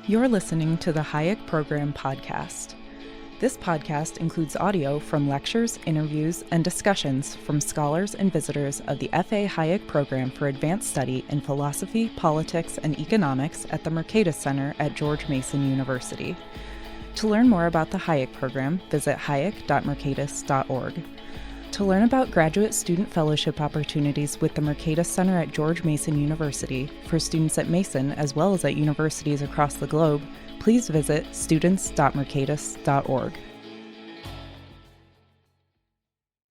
You're listening to the Hayek Program podcast. This podcast includes audio from lectures, interviews, and discussions from scholars and visitors of the F.A. Hayek Program for Advanced Study in Philosophy, Politics, and Economics at the Mercatus Center at George Mason University. To learn more about the Hayek Program, visit hayek.mercatus.org. To learn about graduate student fellowship opportunities with the Mercatus Center at George Mason University for students at Mason as well as at universities across the globe, please visit students.mercatus.org.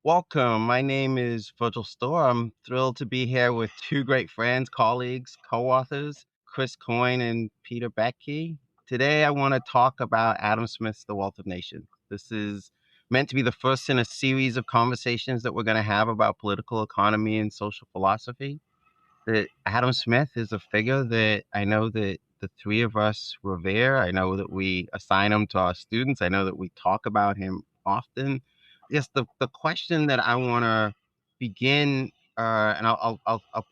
Welcome. My name is Virgil Storr. I'm thrilled to be here with two great friends, colleagues, co-authors, Coyne and Peter Boettke. Today, I want to talk about Adam Smith's The Wealth of Nations. This is meant to be the first in a series of conversations that we're going to have about political economy and social philosophy. That Adam Smith is a figure that I know that the three of us revere. I know that we assign him to our students. I know that we talk about him often. Yes, the question that I want to begin, and I'll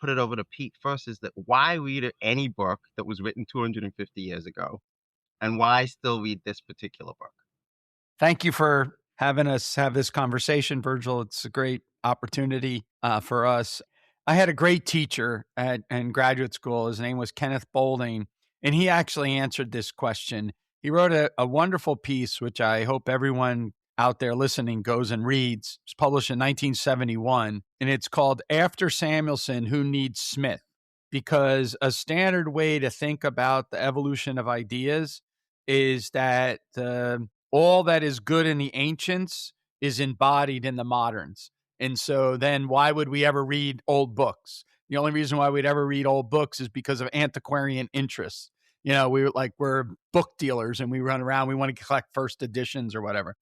put it over to Pete first, is that why read any book that was written 250 years ago, and why still read this particular book? Thank you for having us have this conversation, Virgil. It's a great opportunity for us. I had a great teacher in graduate school. His name was Kenneth Boulding, and he actually answered this question. He wrote a wonderful piece, which I hope everyone out there listening goes and reads. It was published in 1971, and it's called After Samuelson, Who Needs Smith? Because a standard way to think about the evolution of ideas is that all that is good in the ancients is embodied in the moderns. And so then why would we ever read old books? The only reason why we'd ever read old books is because of antiquarian interests. You know, we're book dealers and we run around, we want to collect first editions or whatever.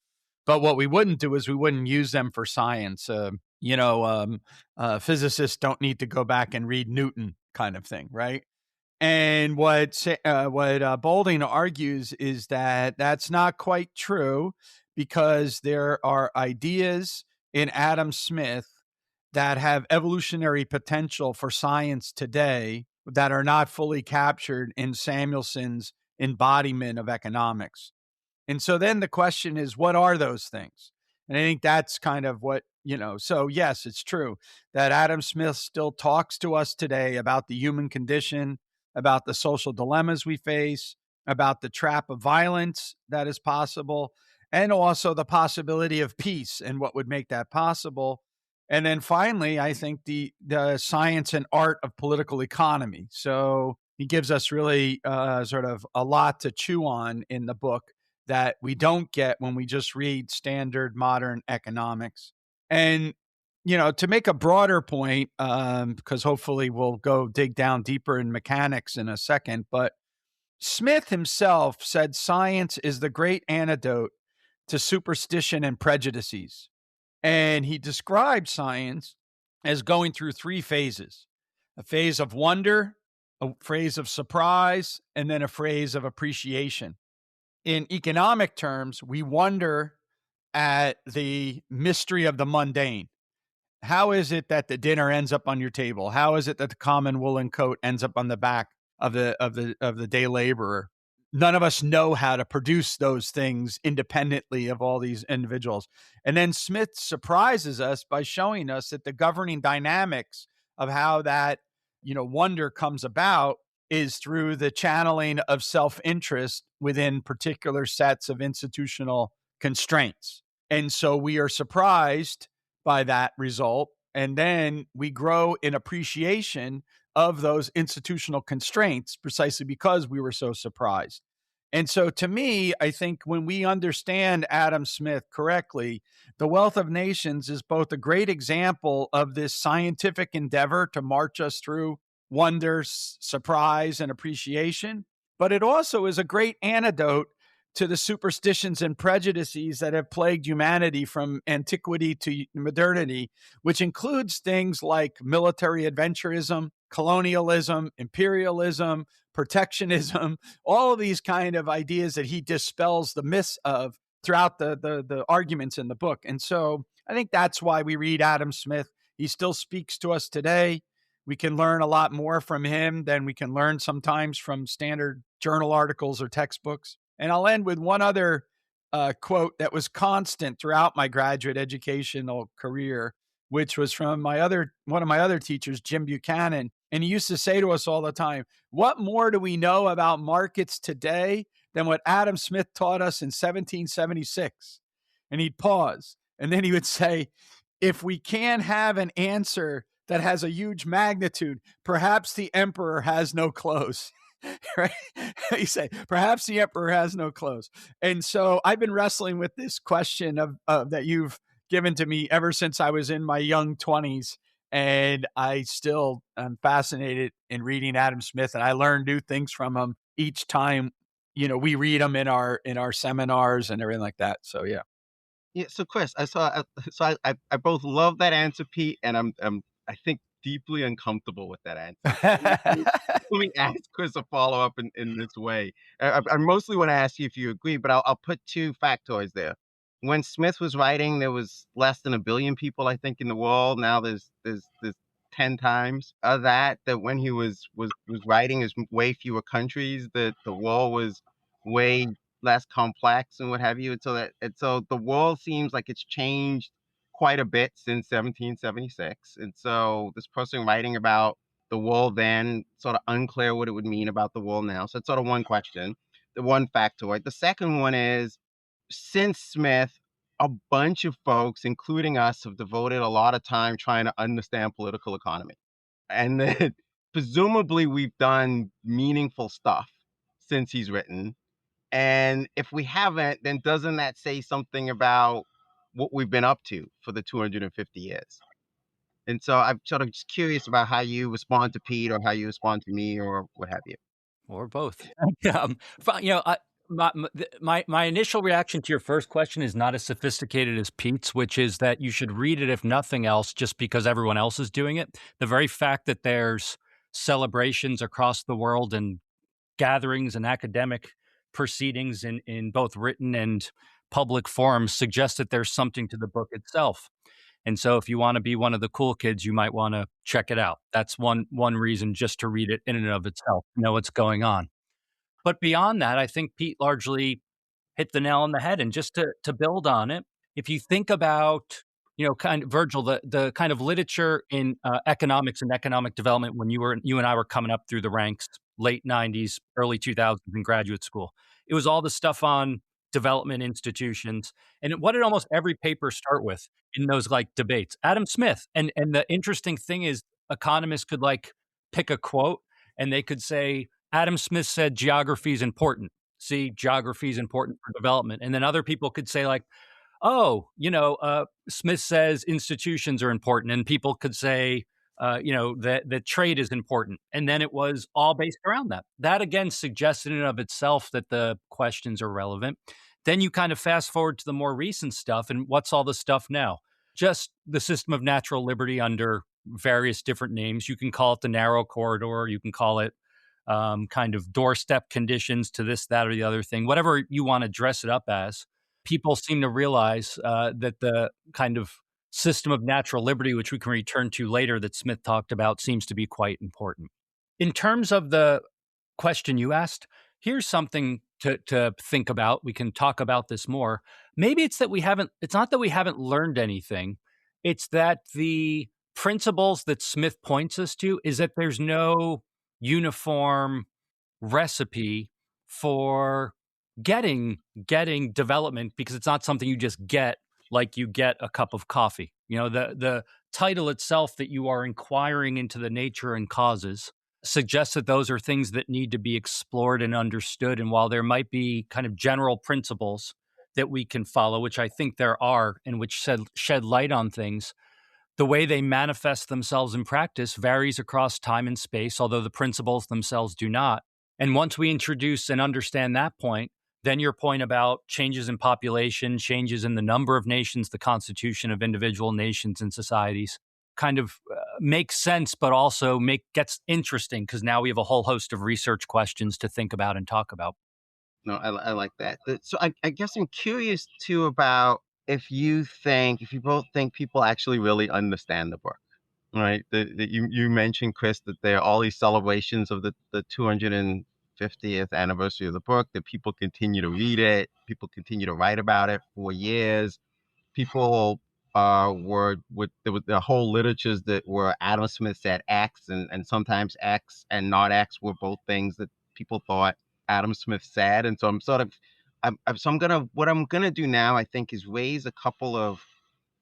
But what we wouldn't do is we wouldn't use them for science. Physicists don't need to go back and read Newton kind of thing, right? And what Boulding argues is that that's not quite true, because there are ideas in Adam Smith that have evolutionary potential for science today that are not fully captured in Samuelson's embodiment of economics. And so then the question is, what are those things? And I think that's kind of what, so yes, it's true that Adam Smith still talks to us today about the human condition, about the social dilemmas we face, about the trap of violence that is possible, and also the possibility of peace and what would make that possible. And then finally, I think the science and art of political economy. So he gives us really sort of a lot to chew on in the book that we don't get when we just read standard modern economics. And to make a broader point, because hopefully we'll go dig down deeper in mechanics in a second, but Smith himself said science is the great antidote to superstition and prejudices. And he described science as going through three phases: a phase of wonder, a phase of surprise, and then a phase of appreciation. In economic terms, we wonder at the mystery of the mundane. How is it that the dinner ends up on your table? How is it that the common woolen coat ends up on the back of the day laborer? None of us know how to produce those things independently of all these individuals. And then Smith surprises us by showing us that the governing dynamics of how that, wonder comes about is through the channeling of self-interest within particular sets of institutional constraints. And so we are surprised by that result, and then we grow in appreciation of those institutional constraints precisely because we were so surprised. And so to me, I think when we understand Adam Smith correctly, The Wealth of Nations is both a great example of this scientific endeavor to march us through wonder, surprise, and appreciation, but it also is a great antidote to the superstitions and prejudices that have plagued humanity from antiquity to modernity, which includes things like military adventurism, colonialism, imperialism, protectionism, all of these kind of ideas that he dispels the myths of throughout the arguments in the book. And so I think that's why we read Adam Smith. He still speaks to us today. We can learn a lot more from him than we can learn sometimes from standard journal articles or textbooks. And I'll end with one other quote that was constant throughout my graduate educational career, which was from one of my other teachers, Jim Buchanan. And he used to say to us all the time, "What more do we know about markets today than what Adam Smith taught us in 1776?" And he'd pause, and then he would say, "If we can't have an answer that has a huge magnitude, perhaps the emperor has no clothes." Right? You say, perhaps the emperor has no clothes. And so I've been wrestling with this question of that you've given to me ever since I was in my young 20s. And I still am fascinated in reading Adam Smith, and I learn new things from him each time, we read them in our seminars and everything like that. So yeah. Yeah, so Chris, I both love that answer, Pete, and I'm I think deeply uncomfortable with that answer. Let me ask Chris a follow up in this way. I mostly want to ask you if you agree, but I'll put two factoids there. When Smith was writing, there was less than a billion people, I think, in the world. Now there's 10 times that when he was writing, is way fewer countries. That the world was way less complex and what have you. And so the world seems like it's changed quite a bit since 1776. And so this person writing about the world then, sort of unclear what it would mean about the world now. So it's sort of one question, the one factoid. The second one is, since Smith, a bunch of folks, including us, have devoted a lot of time trying to understand political economy. And then presumably we've done meaningful stuff since he's written. And if we haven't, then doesn't that say something about what we've been up to for the 250 years? And so I'm sort of just curious about how you respond to Pete or how you respond to me or what have you. Or both. My initial reaction to your first question is not as sophisticated as Pete's, which is that you should read it if nothing else, just because everyone else is doing it. The very fact that there's celebrations across the world and gatherings and academic proceedings in both written and public forums suggests that there's something to the book itself. And so if you want to be one of the cool kids, you might want to check it out. That's one reason, just to read it in and of itself, know what's going on. But beyond that, I think Pete largely hit the nail on the head. And just to build on it, if you think about, kind of Virgil, the kind of literature in economics and economic development when you and I were coming up through the ranks, late 90s, early 2000s in graduate school, it was all the stuff on development institutions. And what did almost every paper start with in those like debates? Adam Smith. And the interesting thing is, economists could like pick a quote and they could say, Adam Smith said geography is important. See, geography is important for development. And then other people could say like, oh, Smith says institutions are important. And people could say, that trade is important. And then it was all based around that. That again suggests in and of itself that the questions are relevant. Then you kind of fast forward to the more recent stuff. And what's all the stuff now? Just the system of natural liberty under various different names. You can call it the narrow corridor. You can call it kind of doorstep conditions to this, that, or the other thing, whatever you want to dress it up as. People seem to realize that the kind of system of natural liberty, which we can return to later, that Smith talked about, seems to be quite important. In terms of the question you asked, here's something to think about. We can talk about this more. Maybe it's not that we haven't learned anything. It's that the principles that Smith points us to is that there's no uniform recipe for getting development, because it's not something you just get like you get a cup of coffee. The title itself, that you are inquiring into the nature and causes, suggests that those are things that need to be explored and understood. And while there might be kind of general principles that we can follow, which I think there are, and which shed light on things, the way they manifest themselves in practice varies across time and space, although the principles themselves do not. And once we introduce and understand that point, then your point about changes in population, changes in the number of nations, the constitution of individual nations and societies kind of makes sense, but also gets interesting, because now we have a whole host of research questions to think about and talk about. No, I like that. So I guess I'm curious too about if you both think people actually really understand the book. right? You mentioned, Chris, that there are all these celebrations of the 250th anniversary of the book, that people continue to read it, people continue to write about it for years. People there was the whole literatures that were Adam Smith said X, and sometimes X and not X were both things that people thought Adam Smith said. And so what I'm gonna do now, I think, is raise a couple of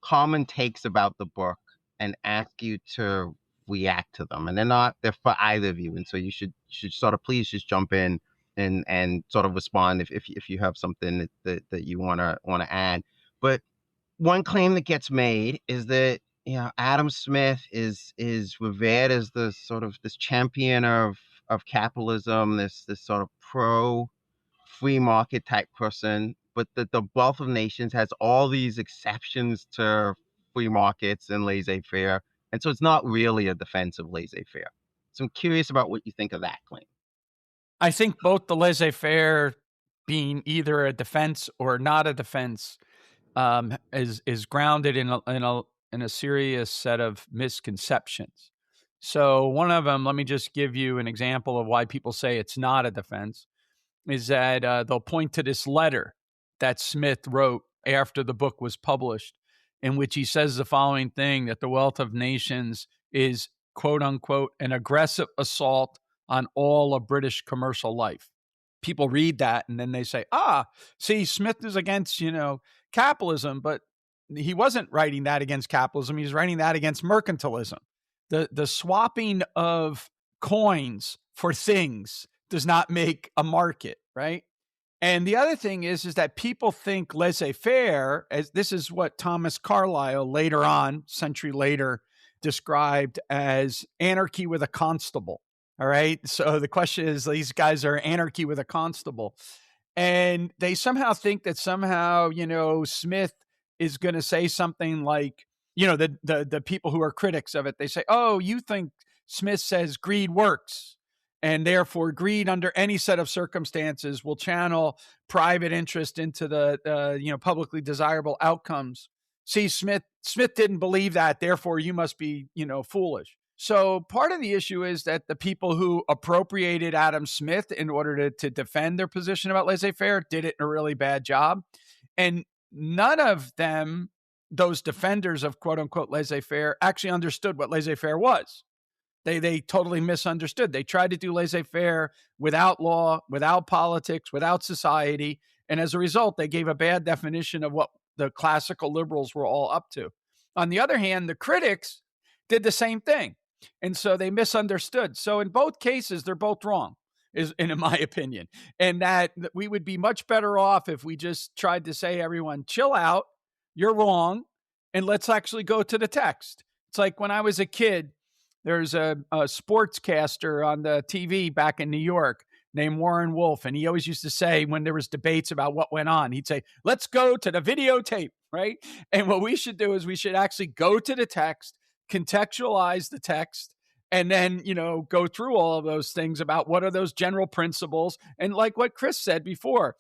common takes about the book and ask you to react to them. And they're for either of you. And so you should sort of please just jump in and sort of respond if you have something that you wanna add. But one claim that gets made is that, Adam Smith is revered as the sort of this champion of capitalism, this sort of pro free market type person, but that the wealth of nations has all these exceptions to free markets and laissez-faire, and so it's not really a defense of laissez-faire. So I'm curious about what you think of that claim. I think both the laissez-faire being either a defense or not a defense is grounded in a serious set of misconceptions. So one of them, let me just give you an example of why people say it's not a defense, is that they'll point to this letter that Smith wrote after the book was published, in which he says the following thing, that the wealth of nations is, quote unquote, an aggressive assault on all of British commercial life. People read that and then they say, see, Smith is against, capitalism, but he wasn't writing that against capitalism. He's writing that against mercantilism. The swapping of coins for things does not make a market, right? And the other thing is that people think laissez-faire, as this is what Thomas Carlyle later on, century later, described as anarchy with a constable. All right. So the question is, these guys are anarchy with a constable. And they somehow think that somehow, Smith is going to say something like, the people who are critics of it, they say, oh, you think Smith says greed works, and therefore greed under any set of circumstances will channel private interest into the publicly desirable outcomes. See, Smith didn't believe that, therefore you must be, foolish. So part of the issue is that the people who appropriated Adam Smith in order to defend their position about laissez-faire did it in a really bad job. And none of them, those defenders of quote unquote laissez-faire, actually understood what laissez-faire was. They totally misunderstood. They tried to do laissez-faire without law, without politics, without society. And as a result, they gave a bad definition of what the classical liberals were all up to. On the other hand, the critics did the same thing. And so they misunderstood. So in both cases, they're both wrong, in my opinion. And that we would be much better off if we just tried to say, everyone, chill out, you're wrong, and let's actually go to the text. It's like when I was a kid, there's a sportscaster on the TV back in New York named Warren Wolf. And he always used to say, when there was debates about what went on, he'd say, let's go to the videotape, right? And what we should do is we should actually go to the text, contextualize the text, and then, go through all of those things about what are those general principles. And like what Chris said before,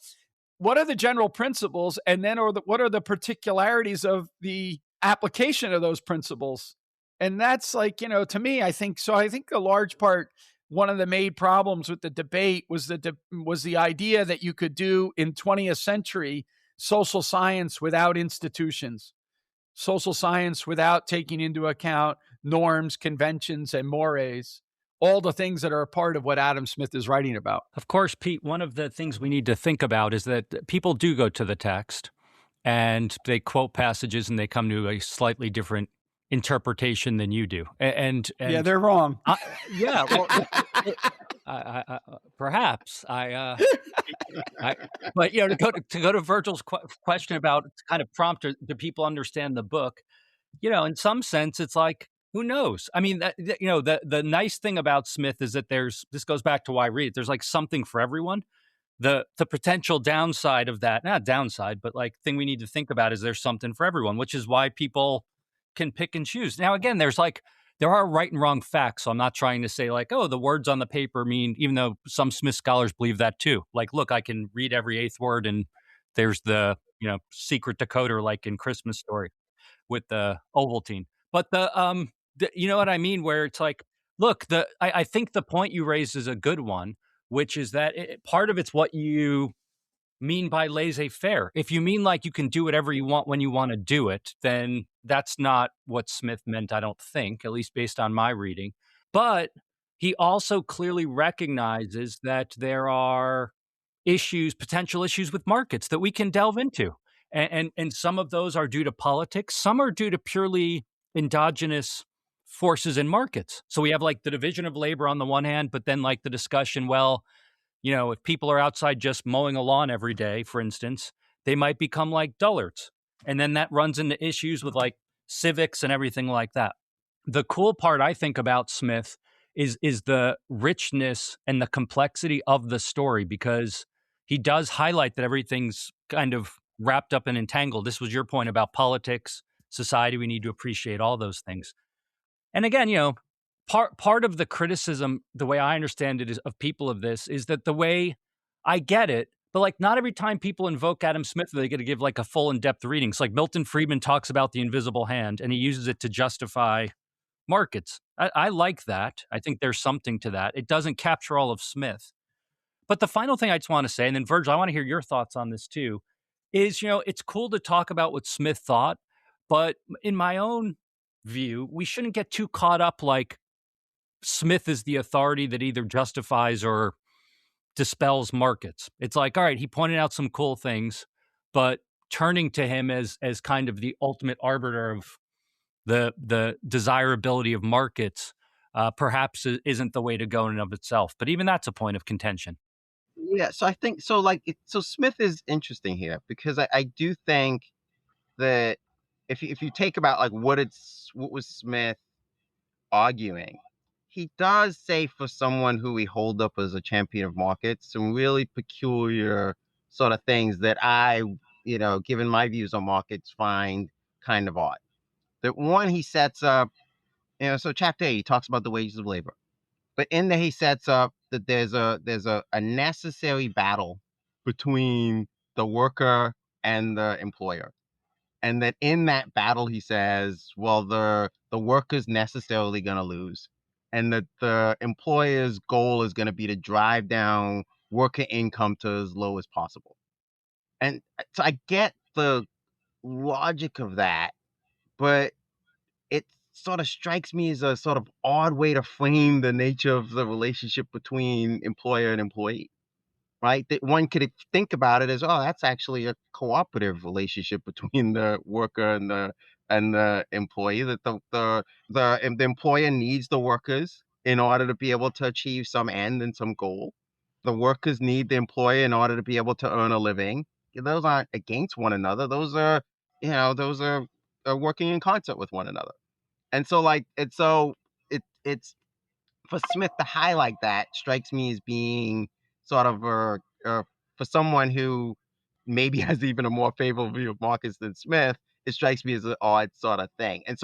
what are the general principles? And then what are the particularities of the application of those principles? And that's like, to me, I think a large part, one of the main problems with the debate was the idea that you could do in 20th century social science without institutions, social science without taking into account norms, conventions, and mores, all the things that are a part of what Adam Smith is writing about. Of course, Pete, one of the things we need to think about is that people do go to the text and they quote passages and they come to a slightly different interpretation than you do. And yeah, they're wrong. Perhaps but to go to Virgil's question about kind of prompt, do people understand the book? In some sense, it's like, who knows? I mean, the nice thing about Smith is that this goes back to why I read it. There's like something for everyone. The potential downside of that, not downside, but like thing we need to think about is there's something for everyone, which is why people can pick and choose. Now, again, there are right and wrong facts. So I'm not trying to say like, oh, the words on the paper mean, even though some Smith scholars believe that too. Like, look, I can read every eighth word and there's the, secret decoder like in Christmas Story with the Ovaltine. But you know what I mean? Where it's like, look, I think the point you raised is a good one, which is that part of it's what you mean by laissez-faire. If you mean like you can do whatever you want when you want to do it, then that's not what Smith meant, I don't think, at least based on my reading. But he also clearly recognizes that there are potential issues with markets that we can delve into. And some of those are due to politics. Some are due to purely endogenous forces in markets. So we have like the division of labor on the one hand, but then like the discussion, well, if people are outside just mowing a lawn every day, for instance, they might become like dullards. And then that runs into issues with like civics and everything like that. The cool part I think about Smith is the richness and the complexity of the story, because he does highlight that everything's kind of wrapped up and entangled. This was your point about politics, society. We need to appreciate all those things. And again, part of the criticism, the way I understand it, is of people of this is that the way I get it, but like not every time people invoke Adam Smith, they get to give like a full in-depth reading. It's like Milton Friedman talks about the invisible hand and he uses it to justify markets. I like that. I think there's something to that. It doesn't capture all of Smith. But the final thing I just want to say, and then Virgil, I want to hear your thoughts on this too, is, it's cool to talk about what Smith thought, but in my own view, we shouldn't get too caught up like Smith is the authority that either justifies or dispels markets. It's like, all right, he pointed out some cool things, but turning to him as kind of the ultimate arbiter of the desirability of markets perhaps isn't the way to go in and of itself. But even that's a point of contention. Yeah, so I think so. So Smith is interesting here because I do think that if you take about like what was Smith arguing, he does say for someone who we hold up as a champion of markets some really peculiar sort of things that I, given my views on markets, find kind of odd. That one, he sets up, so chapter 8, he talks about the wages of labor. But in there, he sets up that there's a necessary battle between the worker and the employer. And that in that battle, he says, well, the worker's necessarily going to lose. And that the employer's goal is going to be to drive down worker income to as low as possible. And so I get the logic of that, but it sort of strikes me as a sort of odd way to frame the nature of the relationship between employer and employee, right? That one could think about it as, oh, that's actually a cooperative relationship between the worker and the employee. That the employer needs the workers in order to be able to achieve some end and some goal. The workers need the employer in order to be able to earn a living. Those aren't against one another. Those are working in concert with one another. And so it's for Smith to highlight that strikes me as being sort of for someone who maybe has even a more favorable view of markets than Smith. It strikes me as an odd sort of thing. And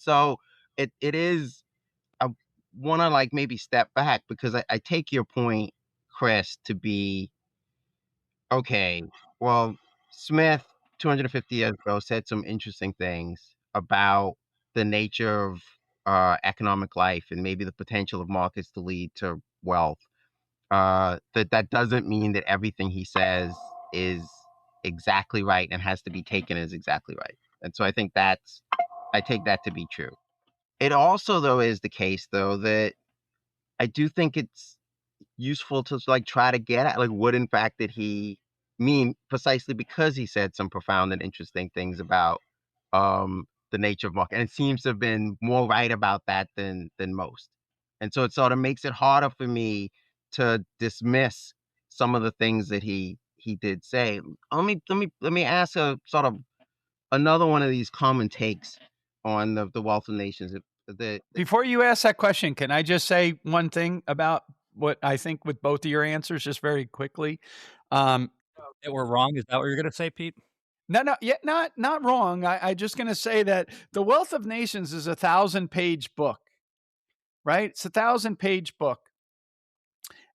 so it is. I want to like maybe step back because I take your point, Chris, to be okay. Well, Smith 250 years ago said some interesting things about the nature of economic life and maybe the potential of markets to lead to wealth. That doesn't mean that everything he says is exactly right and has to be taken as exactly right. And so I think I take that to be true. It also, though, is the case, though, that I do think it's useful to like try to get at like what in fact did he mean, precisely because he said some profound and interesting things about the nature of market, and it seems to have been more right about that than most. And so it sort of makes it harder for me to dismiss some of the things that he did say. Let me ask a sort of another one of these common takes on the wealth of nations. Before you ask that question, can I just say one thing about what I think with both of your answers, just very quickly? That we're wrong. Is that what you're going to say, Pete? No, yeah, not wrong. I just going to say that The Wealth of Nations is a 1,000-page book, right? It's a 1,000-page book.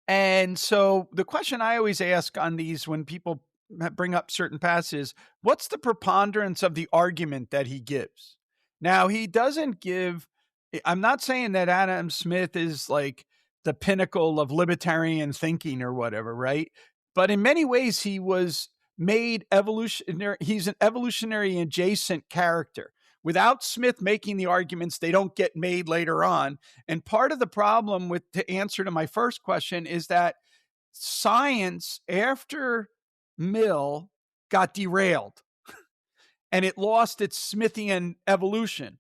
And so the question I always ask on these when people bring up certain passages, what's the preponderance of the argument that he gives? Now, he doesn't give I'm not saying that Adam Smith is like the pinnacle of libertarian thinking or whatever, right? But in many ways, he was made evolutionary. He's an evolutionary adjacent character. Without Smith making the arguments, they don't get made later on. And part of the problem with the answer to my first question is that science after Mill got derailed and it lost its Smithian evolution.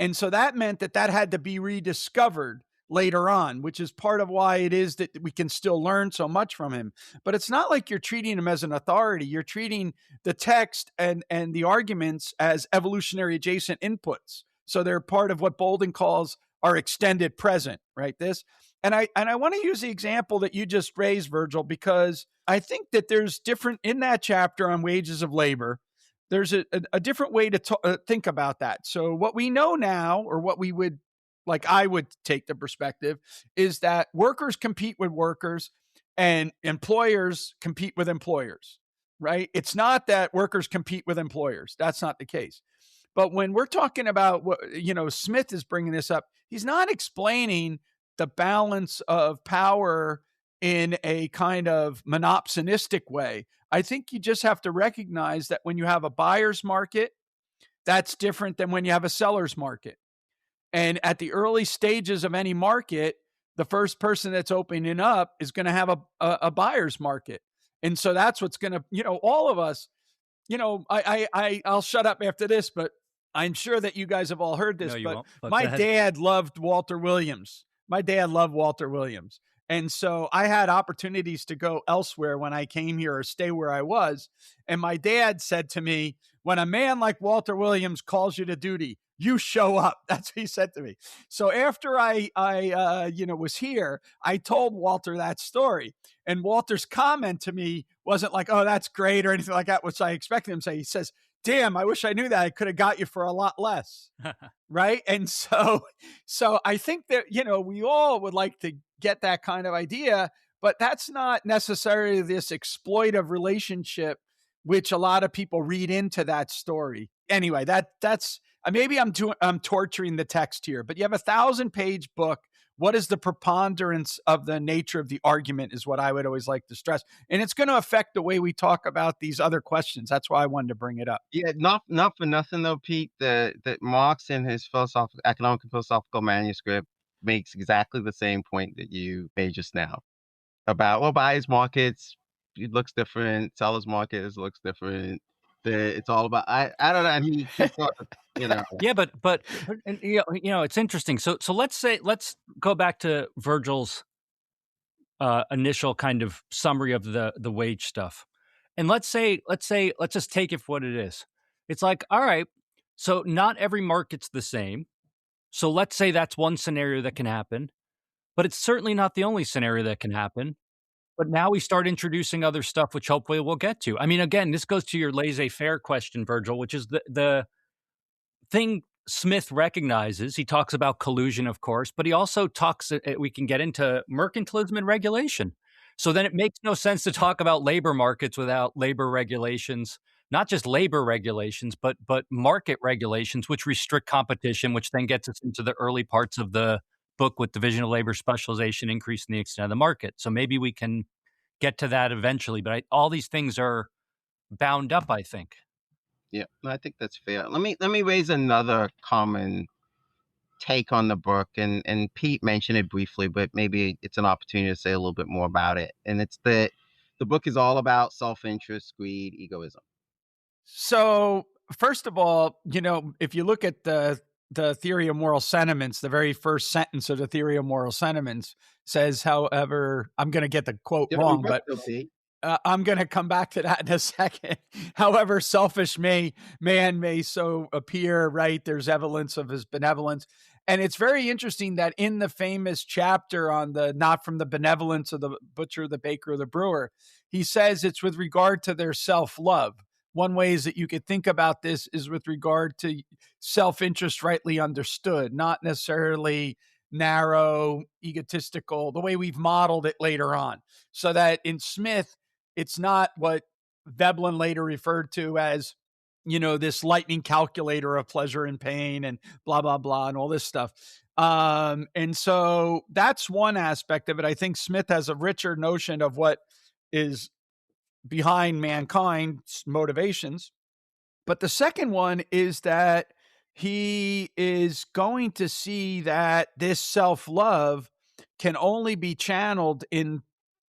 And so that meant that had to be rediscovered later on, which is part of why it is that we can still learn so much from him. But it's not like you're treating him as an authority. You're treating the text and the arguments as evolutionary adjacent inputs. So they're part of what Bolden calls our extended present, right? And I want to use the example that you just raised, Virgil, because I think that there's different in that chapter on wages of labor. There's a different way to think about that. So what we know now, or what we would, like I would take the perspective, is that workers compete with workers and employers compete with employers, right? It's not that workers compete with employers. That's not the case. But when we're talking about what, Smith is bringing this up, he's not explaining the balance of power in a kind of monopsonistic way. I think you just have to recognize that when you have a buyer's market, that's different than when you have a seller's market. And at the early stages of any market, the first person that's opening up is going to have a buyer's market. And so that's what's going to, all of us, I'll shut up after this, but I'm sure that you guys have all heard this, No, but my dad loved Walter Williams. And so I had opportunities to go elsewhere when I came here or stay where I was. And my dad said to me, when a man like Walter Williams calls you to duty, you show up. That's what he said to me. So after I was here, I told Walter that story. And Walter's comment to me wasn't like, oh, that's great or anything like that, which I expected him to say. He says, damn, I wish I knew that. I could have got you for a lot less. Right. And so I think that, we all would like to get that kind of idea, but that's not necessarily this exploitive relationship, which a lot of people read into that story. Anyway, that's maybe I'm torturing the text here, but you have a 1,000-page book. What is the preponderance of the nature of the argument is what I would always like to stress. And it's going to affect the way we talk about these other questions. That's why I wanted to bring it up. Yeah, not for nothing though, Pete, that Marx in his economic and philosophical manuscript makes exactly the same point that you made just now about, well, buyer's markets, it looks different, seller's markets looks different. It's all about, I don't know. And he sort of, Yeah, but and, it's interesting. So let's go back to Virgil's initial kind of summary of the wage stuff, and let's just take it for what it is. It's like, all right, so not every market's the same. So let's say that's one scenario that can happen, but it's certainly not the only scenario that can happen. But now we start introducing other stuff, which hopefully we'll get to. I mean, again, this goes to your laissez-faire question, Virgil, which is the thing Smith recognizes. He talks about collusion, of course, but he also talks, we can get into mercantilism and regulation. So then it makes no sense to talk about labor markets without labor regulations, not just labor regulations, but market regulations, which restrict competition, which then gets us into the early parts of the book with division of labor specialization, increasing the extent of the market. So maybe we can get to that eventually, but all these things are bound up, I think. Yeah, I think that's fair. Let me raise another common take on the book, and Pete mentioned it briefly, but maybe it's an opportunity to say a little bit more about it. And it's that the book is all about self-interest, greed, egoism. So first of all, if you look at the theory of moral sentiments, the very first sentence of the theory of moral sentiments says, however, I'm going to get the quote wrong, but I'm going to come back to that in a second. However selfish man may so appear, right? There's evidence of his benevolence. And it's very interesting that in the famous chapter on the not from the benevolence of the butcher, the baker, or the brewer, he says it's with regard to their self-love. One way is that you could think about this is with regard to self-interest rightly understood, not necessarily narrow, egotistical, the way we've modeled it later on. So that in Smith, it's not what Veblen later referred to as this lightning calculator of pleasure and pain and blah, blah, blah, and all this stuff. And so that's one aspect of it. I think Smith has a richer notion of what is behind mankind's motivations. But the second one is that he is going to see that this self-love can only be channeled in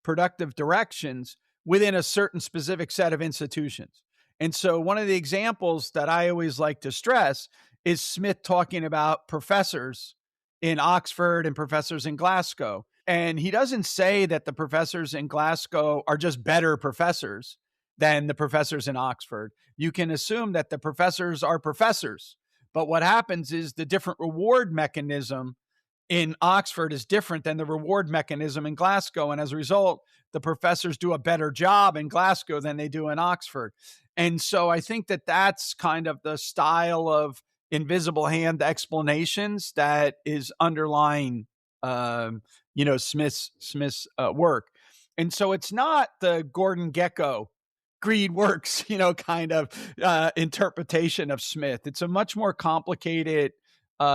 productive directions within a certain specific set of institutions. And so one of the examples that I always like to stress is Smith talking about professors in Oxford and professors in Glasgow. And he doesn't say that the professors in Glasgow are just better professors than the professors in Oxford. You can assume that the professors are professors. But what happens is the different reward mechanism in Oxford is different than the reward mechanism in Glasgow. And as a result, the professors do a better job in Glasgow than they do in Oxford. And so I think that that's kind of the style of invisible hand explanations that is underlying, Smith's work. And so it's not the Gordon Gekko greed works, kind of interpretation of Smith. It's a much more complicated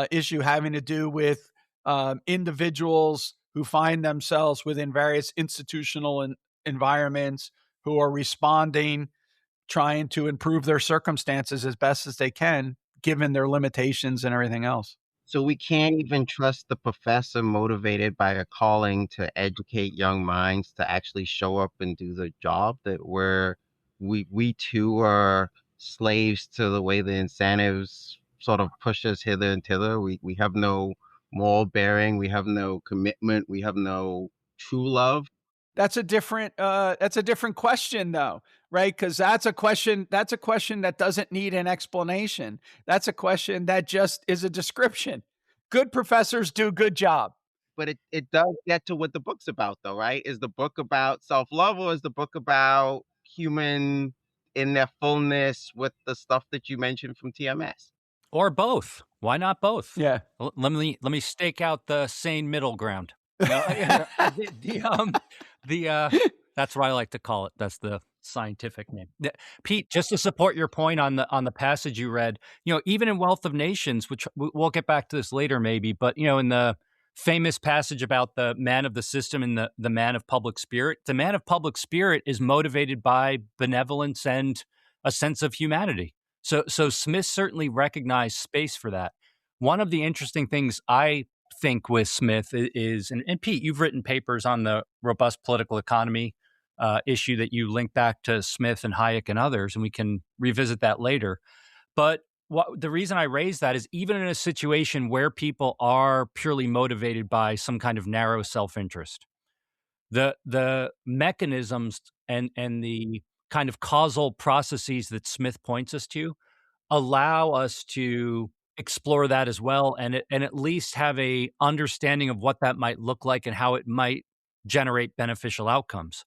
issue having to do with individuals who find themselves within various institutional environments, who are responding, trying to improve their circumstances as best as they can, given their limitations and everything else. So we can't even trust the professor motivated by a calling to educate young minds to actually show up and do the job, that we too are slaves to the way the incentives sort of push us hither and thither. We have no moral bearing, we have no commitment, we have no true love. That's a different question though, right? Because that's a question that doesn't need an explanation. That's a question that just is a description. Good professors do good job. But it does get to what the book's about, though, right? Is the book about self-love, or is the book about human in their fullness with the stuff that you mentioned from TMS? Or both. Why not both? Yeah. Let me stake out the sane middle ground. That's what I like to call it. That's the scientific name. Pete, just to support your point on the passage you read, even in Wealth of Nations, which we'll get back to this later maybe, but in the famous passage about the man of the system and the man of public spirit, the man of public spirit is motivated by benevolence and a sense of humanity. So Smith certainly recognized space for that. One of the interesting things I think with Smith is, and Pete, you've written papers on the robust political economy issue that you link back to Smith and Hayek and others, and we can revisit that later. But the reason I raise that is, even in a situation where people are purely motivated by some kind of narrow self-interest, the mechanisms and the kind of causal processes that Smith points us to allow us to explore that as well, and at least have a understanding of what that might look like and how it might generate beneficial outcomes.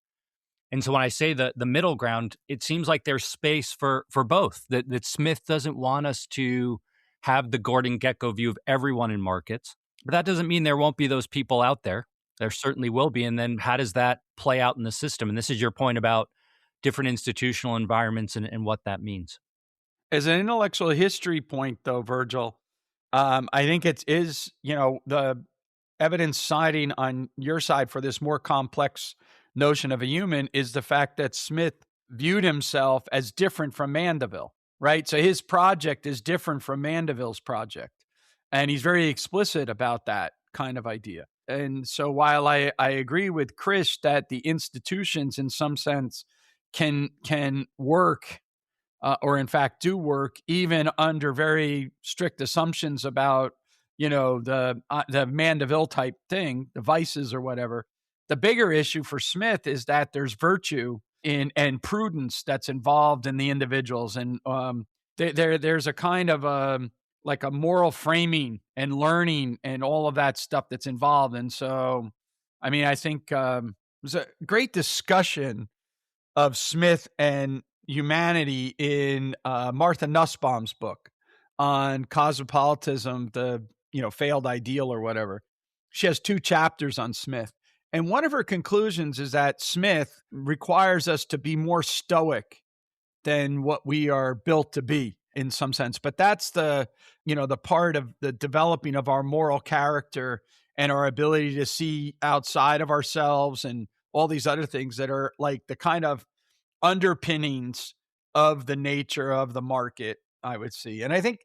And so when I say the middle ground, it seems like there's space for both, that Smith doesn't want us to have the Gordon Gekko view of everyone in markets, but that doesn't mean there won't be those people out there. There certainly will be. And then how does that play out in the system? And this is your point about different institutional environments and what that means. As an intellectual history point, though, Virgil, I think it is, the evidence siding on your side for this more complex notion of a human is the fact that Smith viewed himself as different from Mandeville, right? So his project is different from Mandeville's project. And he's very explicit about that kind of idea. And so while I agree with Chris that the institutions in some sense can work, or in fact do work, even under very strict assumptions about, the Mandeville type thing, the vices or whatever. The bigger issue for Smith is that there's virtue and prudence that's involved in the individuals. And there's a kind of like a moral framing and learning and all of that stuff that's involved. And so, I think there's a great discussion of Smith and humanity in Martha Nussbaum's book on cosmopolitanism, the failed ideal or whatever. She has 2 chapters on Smith. And one of her conclusions is that Smith requires us to be more stoic than what we are built to be in some sense. But that's the part of the developing of our moral character and our ability to see outside of ourselves and all these other things that are like the kind of underpinnings of the nature of the market, I would see. And I think,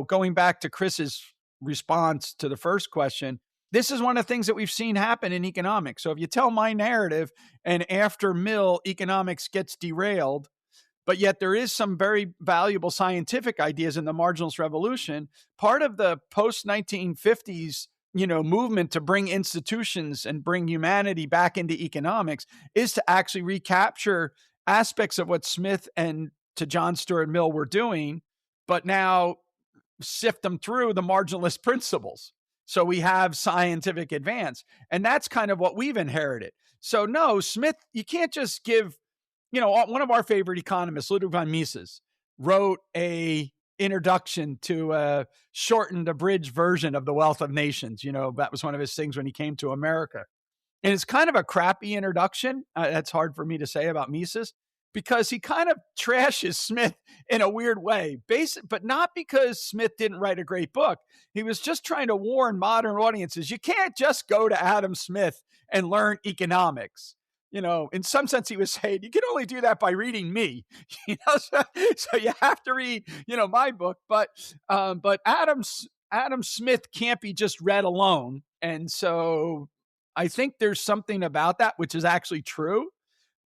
going back to Chris's response to the first question, this is one of the things that we've seen happen in economics. So if you tell my narrative and after Mill, economics gets derailed, but yet there is some very valuable scientific ideas in the marginalist revolution, part of the post-1950s movement to bring institutions and bring humanity back into economics is to actually recapture aspects of what Smith and to John Stuart Mill were doing, but now sift them through the marginalist principles. So we have scientific advance. And that's kind of what we've inherited. So no, Smith, you can't just give, one of our favorite economists, Ludwig von Mises, wrote a introduction to a shortened, abridged version of The Wealth of Nations. That was one of his things when he came to America. And it's kind of a crappy introduction. That's hard for me to say about Mises because he kind of trashes Smith in a weird way, but not because Smith didn't write a great book. He was just trying to warn modern audiences, you can't just go to Adam Smith and learn economics. In some sense, he was saying you can only do that by reading me. So you have to read, my book. But Adam Smith can't be just read alone. And so I think there's something about that which is actually true,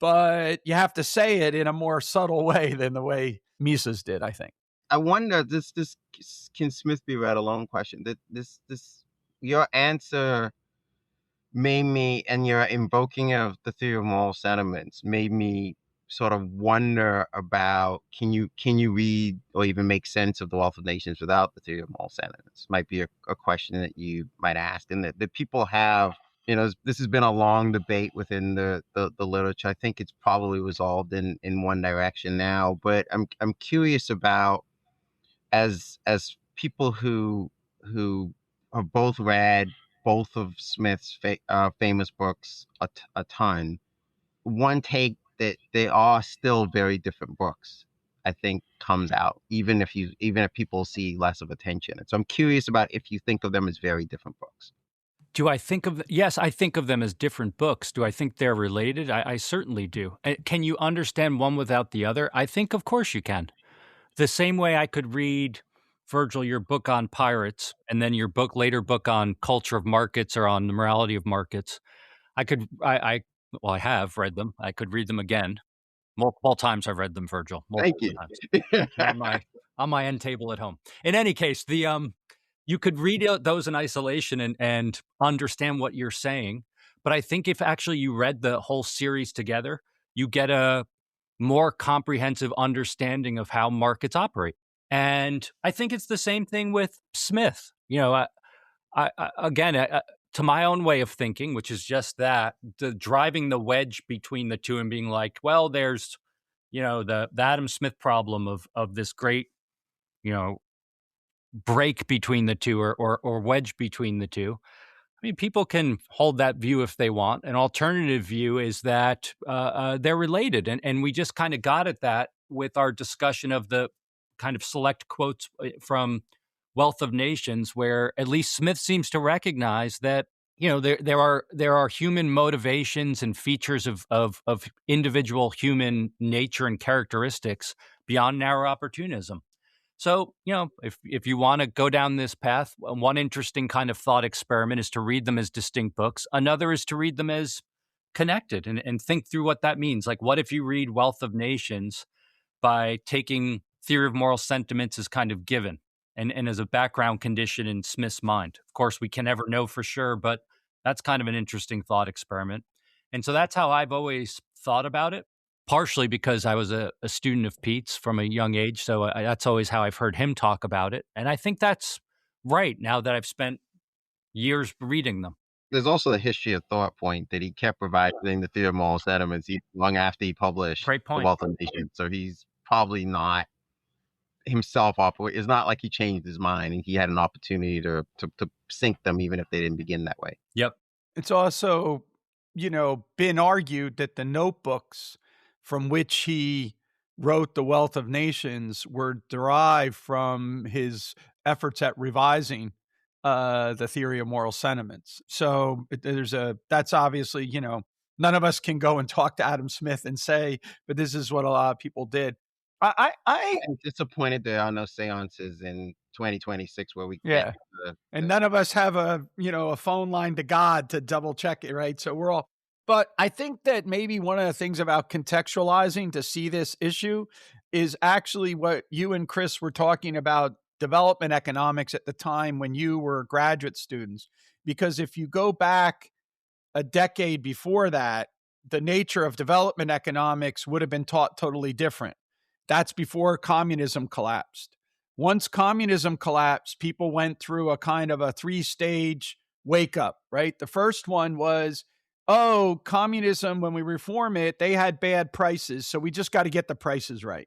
but you have to say it in a more subtle way than the way Mises did, I think. I wonder, this can Smith be read alone question. This your answer made me, and your invoking of the theory of moral sentiments made me sort of wonder about can you read or even make sense of The Wealth of Nations without the theory of moral sentiments? Might be a question that you might ask, and that people have. This has been a long debate within the literature. I think it's probably resolved in one direction now, but I'm curious about, as people who have both read both of Smith's famous books a ton, one take that they are still very different books, I think, comes out, even if people see less of attention. And so I'm curious about if you think of them as very different books. Do I think of yes, I think of them as different books. Do I think they're related? I certainly do. Can you understand one without the other? I think, of course, you can. The same way I could read, Virgil, your book on pirates, and then your later book on culture of markets or on the morality of markets. I have read them. I could read them again. Multiple times I've read them, Virgil. Thank you. on my end table at home. In any case, you could read those in isolation and understand what you're saying. But I think if actually you read the whole series together, you get a more comprehensive understanding of how markets operate. And I think it's the same thing with Smith. Again, to my own way of thinking, which is just that, driving the wedge between the two and being like, well, there's, the Adam Smith problem of this great, break between the two or wedge between the two. I mean, people can hold that view if they want. An alternative view is that they're related. And we just kind of got at that with our discussion of the kind of select quotes from Wealth of Nations, where at least Smith seems to recognize that, there are human motivations and features of individual human nature and characteristics beyond narrow opportunism. So, if you want to go down this path, one interesting kind of thought experiment is to read them as distinct books. Another is to read them as connected and think through what that means. Like, what if you read Wealth of Nations by taking theory of moral sentiments as kind of given and as a background condition in Smith's mind? Of course, we can never know for sure, but that's kind of an interesting thought experiment. And so that's how I've always thought about it. Partially because I was a student of Pete's from a young age. So that's always how I've heard him talk about it. And I think that's right now that I've spent years reading them. There's also the history of thought point that he kept providing the theory of moral sentiments long after he published The Wealth of Nations. So he's probably not himself operate. It's not like he changed his mind and he had an opportunity to sync them even if they didn't begin that way. Yep. It's also, been argued that the notebooks from which he wrote The Wealth of Nations were derived from his efforts at revising the theory of moral sentiments. So that's obviously, none of us can go and talk to Adam Smith and say, but this is what a lot of people did. I'm disappointed there are no seances in 2026 where we Yeah. get And none of us have a phone line to God to double check it, right? So but I think that maybe one of the things about contextualizing to see this issue is actually what you and Chris were talking about, development economics at the time when you were graduate students. Because if you go back a decade before that, the nature of development economics would have been taught totally different. That's before communism collapsed. Once communism collapsed, people went through a kind of a 3-stage wake up, right? The first one was, oh, communism, when we reform it, they had bad prices. So we just got to get the prices right.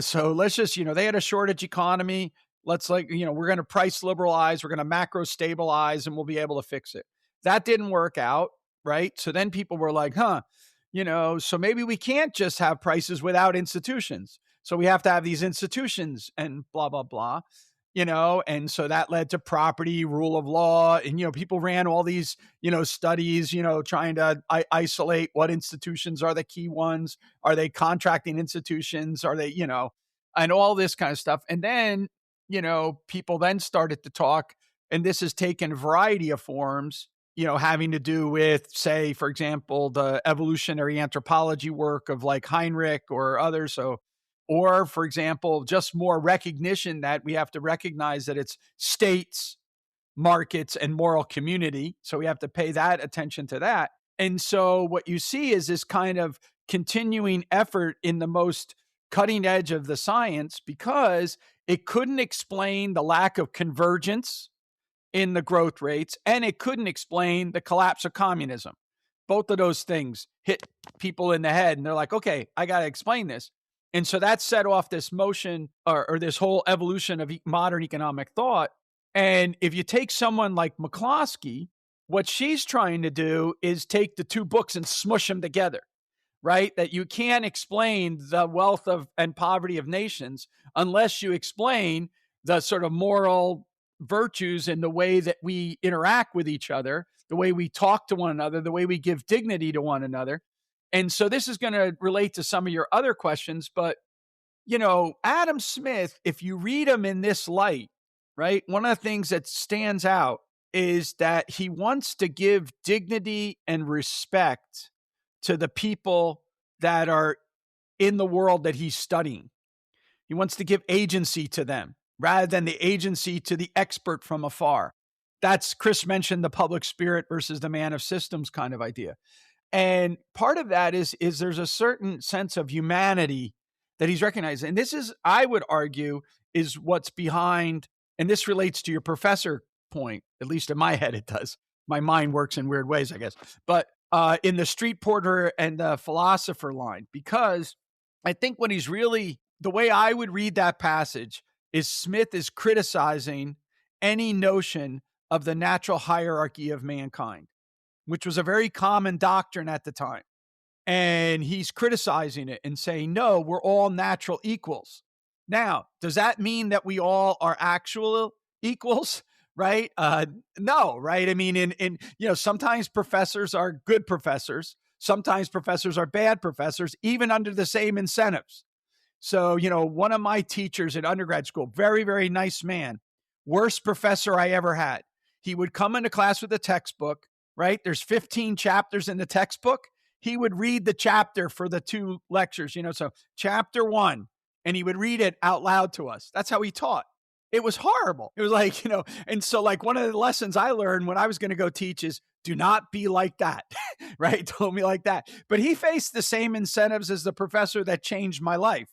So let's just, they had a shortage economy. Let's we're going to price liberalize, we're going to macro stabilize, and we'll be able to fix it. That didn't work out, right? So then people were like, so maybe we can't just have prices without institutions. So we have to have these institutions and blah, blah, blah, and so that led to property, rule of law. And, people ran all these, studies, trying to isolate what institutions are the key ones. Are they contracting institutions? Are they, and all this kind of stuff. And then, people then started to talk, and this has taken a variety of forms, having to do with, say, for example, the evolutionary anthropology work of like Heinrich or others. Or, for example, just more recognition that we have to recognize that it's states, markets, and moral community. So we have to pay that attention to that. And so what you see is this kind of continuing effort in the most cutting edge of the science, because it couldn't explain the lack of convergence in the growth rates, and it couldn't explain the collapse of communism. Both of those things hit people in the head, and they're like, okay, I got to explain this. And so that set off this motion or this whole evolution of modern economic thought. And if you take someone like McCloskey, what she's trying to do is take the two books and smush them together, right? That you can't explain the wealth of and poverty of nations unless you explain the sort of moral virtues in the way that we interact with each other, the way we talk to one another, the way we give dignity to one another. And so this is going to relate to some of your other questions, but, Adam Smith, if you read him in this light, right, one of the things that stands out is that he wants to give dignity and respect to the people that are in the world that he's studying. He wants to give agency to them rather than the agency to the expert from afar. That's, Chris mentioned, the public spirit versus the man of systems kind of idea. And part of that is there's a certain sense of humanity that he's recognized. And this is, I would argue, is what's behind, and this relates to your professor point, at least in my head it does. My mind works in weird ways, I guess. But in the street porter and the philosopher line, because I think what he's really, the way I would read that passage is Smith is criticizing any notion of the natural hierarchy of mankind, which was a very common doctrine at the time. And he's criticizing it and saying, no, we're all natural equals. Now, does that mean that we all are actual equals? Right? No, right? I mean, sometimes professors are good professors. Sometimes professors are bad professors, even under the same incentives. So, one of my teachers in undergrad school, very, very nice man, worst professor I ever had. He would come into class with a textbook, right? There's 15 chapters in the textbook. He would read the chapter for the 2 lectures, so chapter 1, and he would read it out loud to us. That's how he taught. It was horrible. It was like, and so like one of the lessons I learned when I was going to go teach is do not be like that, right? Don't be like that. But he faced the same incentives as the professor that changed my life,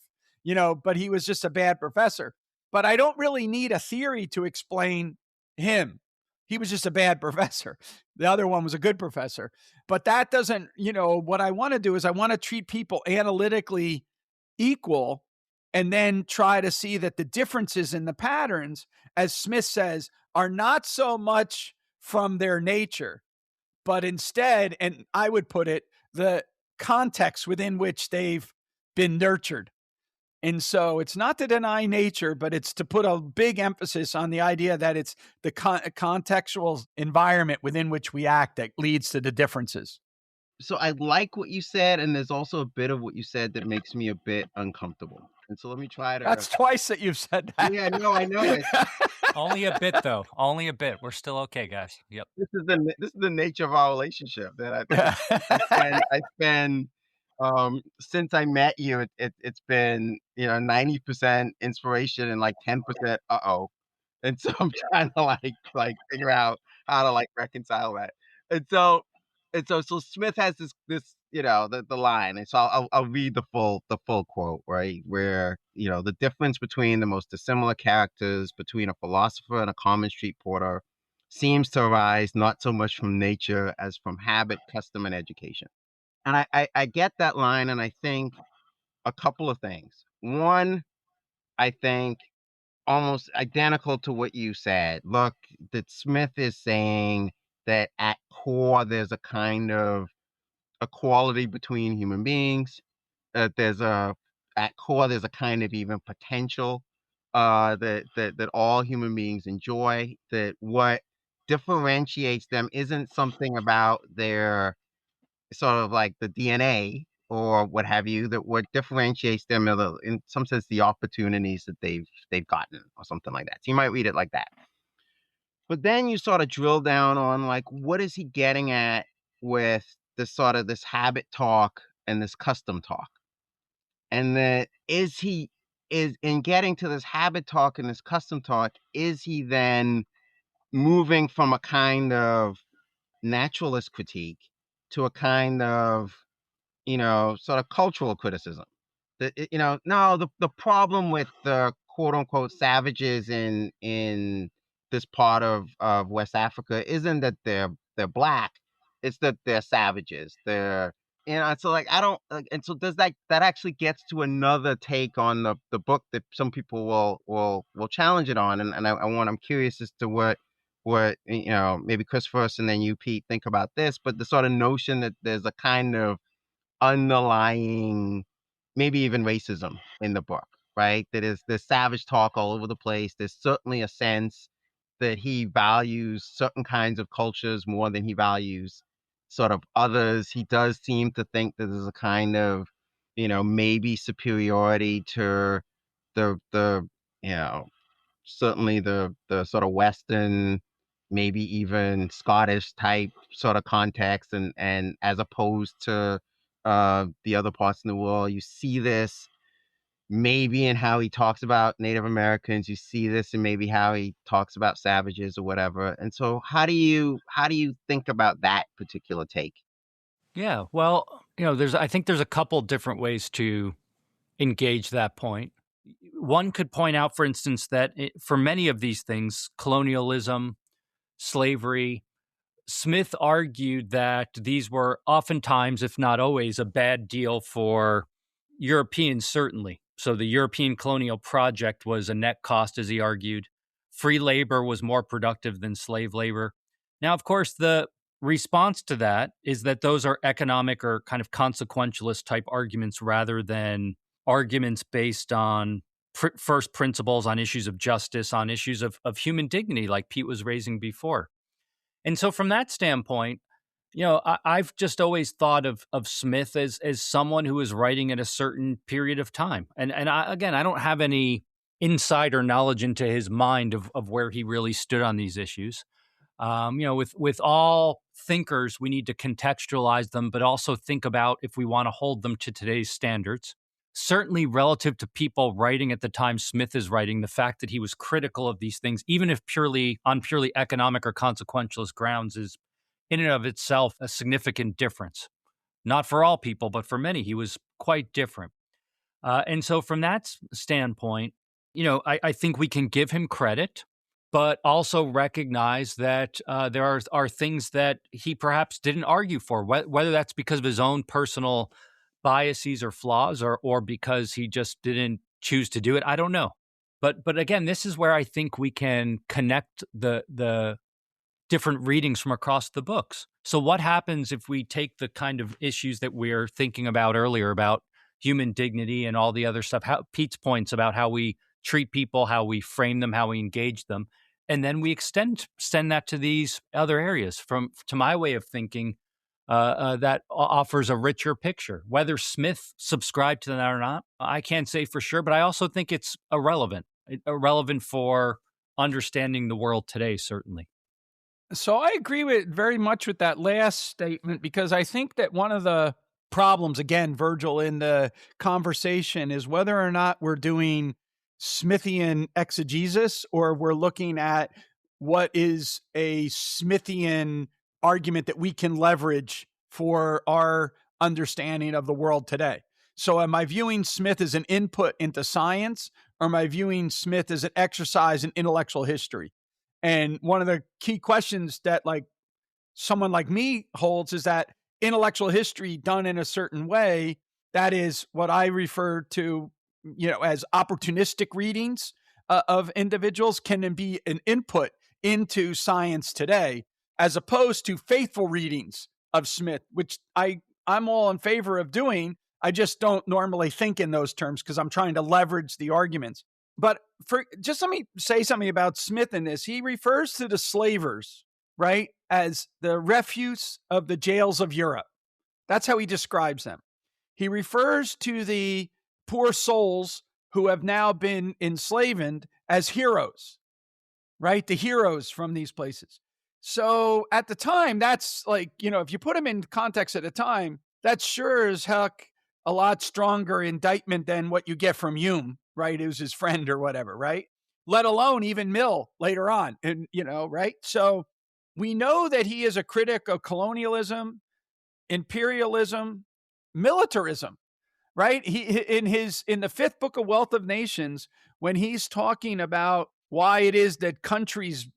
but he was just a bad professor. But I don't really need a theory to explain him. He was just a bad professor. The other one was a good professor. But that doesn't, what I want to do is I want to treat people analytically equal and then try to see that the differences in the patterns, as Smith says, are not so much from their nature, but instead, and I would put it, the context within which they've been nurtured. And so it's not to deny nature, but it's to put a big emphasis on the idea that it's the contextual environment within which we act that leads to the differences. So I like what you said, and there's also a bit of what you said that makes me a bit uncomfortable. And so let me try to. That's twice that you've said that. Yeah, no, I know it. Only a bit, though. Only a bit. We're still okay, guys. Yep. This is the nature of our relationship that I spend since I met you. It's been 90% inspiration and like 10% uh-oh. And so I'm trying to like figure out how to like reconcile that. And so so Smith has this the line. And so I'll read the full quote, right? Where the difference between the most dissimilar characters between a philosopher and a common street porter seems to arise not so much from nature as from habit, custom, and education. And I get that line, and I think a couple of things. One, I think almost identical to what you said. Look, that Smith is saying that at core there's a kind of equality between human beings. At core there's a kind of even potential that all human beings enjoy. That what differentiates them isn't something about their sort of like the DNA or what have you. That what differentiates them are in some sense the opportunities that they've gotten or something like that. So you might read it like that. But then you sort of drill down on like what is he getting at with this habit talk and this custom talk, and that is in getting to this habit talk and this custom talk, is he then moving from a kind of naturalist critique to a kind of sort of cultural criticism? No, the problem with the quote unquote savages in this part of West Africa isn't that they're black, it's that they're savages. They're so like I don't like, and so does that actually gets to another take on the book that some people will challenge it on, and I'm curious as to what maybe Chris first and then you, Pete, think about this, but the sort of notion that there's a kind of underlying, maybe even racism in the book, right? That is, there's savage talk all over the place. There's certainly a sense that he values certain kinds of cultures more than he values sort of others. He does seem to think that there's a kind of, maybe superiority to the certainly the sort of Western, maybe even Scottish type sort of context, and as opposed to the other parts in the world. You see this maybe in how he talks about Native Americans. You see this in maybe how he talks about savages or whatever. And so how do you think about that particular take? Yeah. Well, I think there's a couple different ways to engage that point. One could point out, for instance, that for many of these things, colonialism, slavery, Smith argued that these were oftentimes, if not always, a bad deal for Europeans, certainly. So the European colonial project was a net cost, as he argued. Free labor was more productive than slave labor. Now, of course, the response to that is that those are economic or kind of consequentialist type arguments rather than arguments based on first principles, on issues of justice, on issues of human dignity, like Pete was raising before. And so from that standpoint, I've just always thought of Smith as someone who is writing at a certain period of time. And I don't have any insider knowledge into his mind of where he really stood on these issues. With all thinkers, we need to contextualize them, but also think about if we want to hold them to today's standards. Certainly relative to people writing at the time Smith is writing, the fact that he was critical of these things, even if on purely economic or consequentialist grounds, is in and of itself a significant difference. Not for all people, but for many, he was quite different. And so from that standpoint, I think we can give him credit, but also recognize that there are things that he perhaps didn't argue for, whether that's because of his own personal biases or flaws or because he just didn't choose to do it. I don't know. But again, this is where I think we can connect the different readings from across the books. So what happens if we take the kind of issues that we're thinking about earlier about human dignity and all the other stuff. Pete's points about how we treat people, how we frame them, how we engage them. And then we extend that to these other areas. To my way of thinking, that offers a richer picture. Whether Smith subscribed to that or not, I can't say for sure, but I also think it's irrelevant for understanding the world today, certainly. So I agree very much with that last statement, because I think that one of the problems, again, Virgil, in the conversation is whether or not we're doing Smithian exegesis or we're looking at what is a Smithian argument that we can leverage for our understanding of the world today. So am I viewing Smith as an input into science, or am I viewing Smith as an exercise in intellectual history? And one of the key questions that someone like me holds is that intellectual history done in a certain way, that is what I refer to, as opportunistic readings of individuals, can be an input into science today, as opposed to faithful readings of Smith, which I'm all in favor of doing. I just don't normally think in those terms because I'm trying to leverage the arguments. But just let me say something about Smith in this. He refers to the slavers, right, as the refuse of the jails of Europe. That's how he describes them. He refers to the poor souls who have now been enslaved as heroes, right? The heroes from these places. So at the time, that's if you put them in context at the time, that's sure as heck a lot stronger indictment than what you get from Hume, right? Who's his friend or whatever, right? Let alone even Mill later on. And, right? So we know that he is a critic of colonialism, imperialism, militarism, right? He in the fifth book of Wealth of Nations, when he's talking about why it is that countries,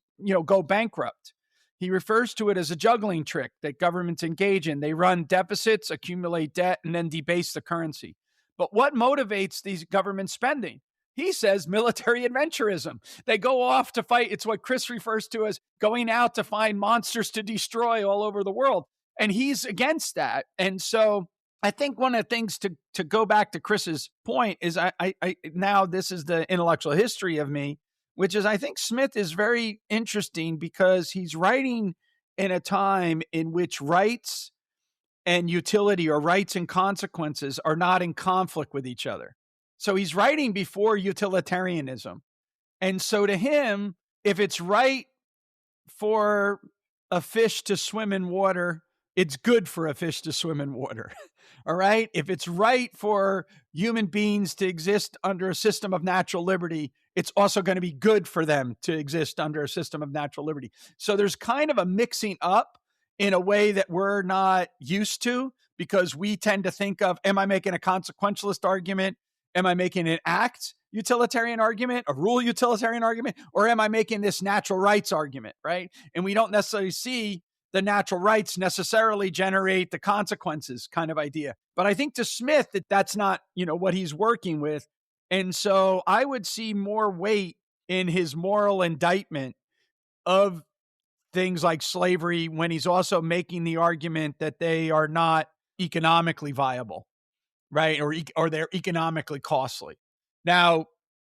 go bankrupt, he refers to it as a juggling trick that governments engage in. They run deficits, accumulate debt, and then debase the currency. But what motivates these government spending? He says military adventurism. They go off to fight. It's what Chris refers to as going out to find monsters to destroy all over the world. And he's against that. And so I think one of the things to go back to Chris's point is I now this is the intellectual history of me, which is I think Smith is very interesting because he's writing in a time in which rights and utility, or rights and consequences, are not in conflict with each other. So he's writing before utilitarianism. And so to him, if it's right for a fish to swim in water, it's good for a fish to swim in water. All right. If it's right for human beings to exist under a system of natural liberty, it's also going to be good for them to exist under a system of natural liberty. So there's kind of a mixing up in a way that we're not used to, because we tend to think of, am I making a consequentialist argument? Am I making an act utilitarian argument, a rule utilitarian argument, or am I making this natural rights argument, right? And we don't necessarily see the natural rights necessarily generate the consequences kind of idea. But I think to Smith that's not, what he's working with. And so I would see more weight in his moral indictment of things like slavery when he's also making the argument that they are not economically viable, right? Or they're economically costly. Now,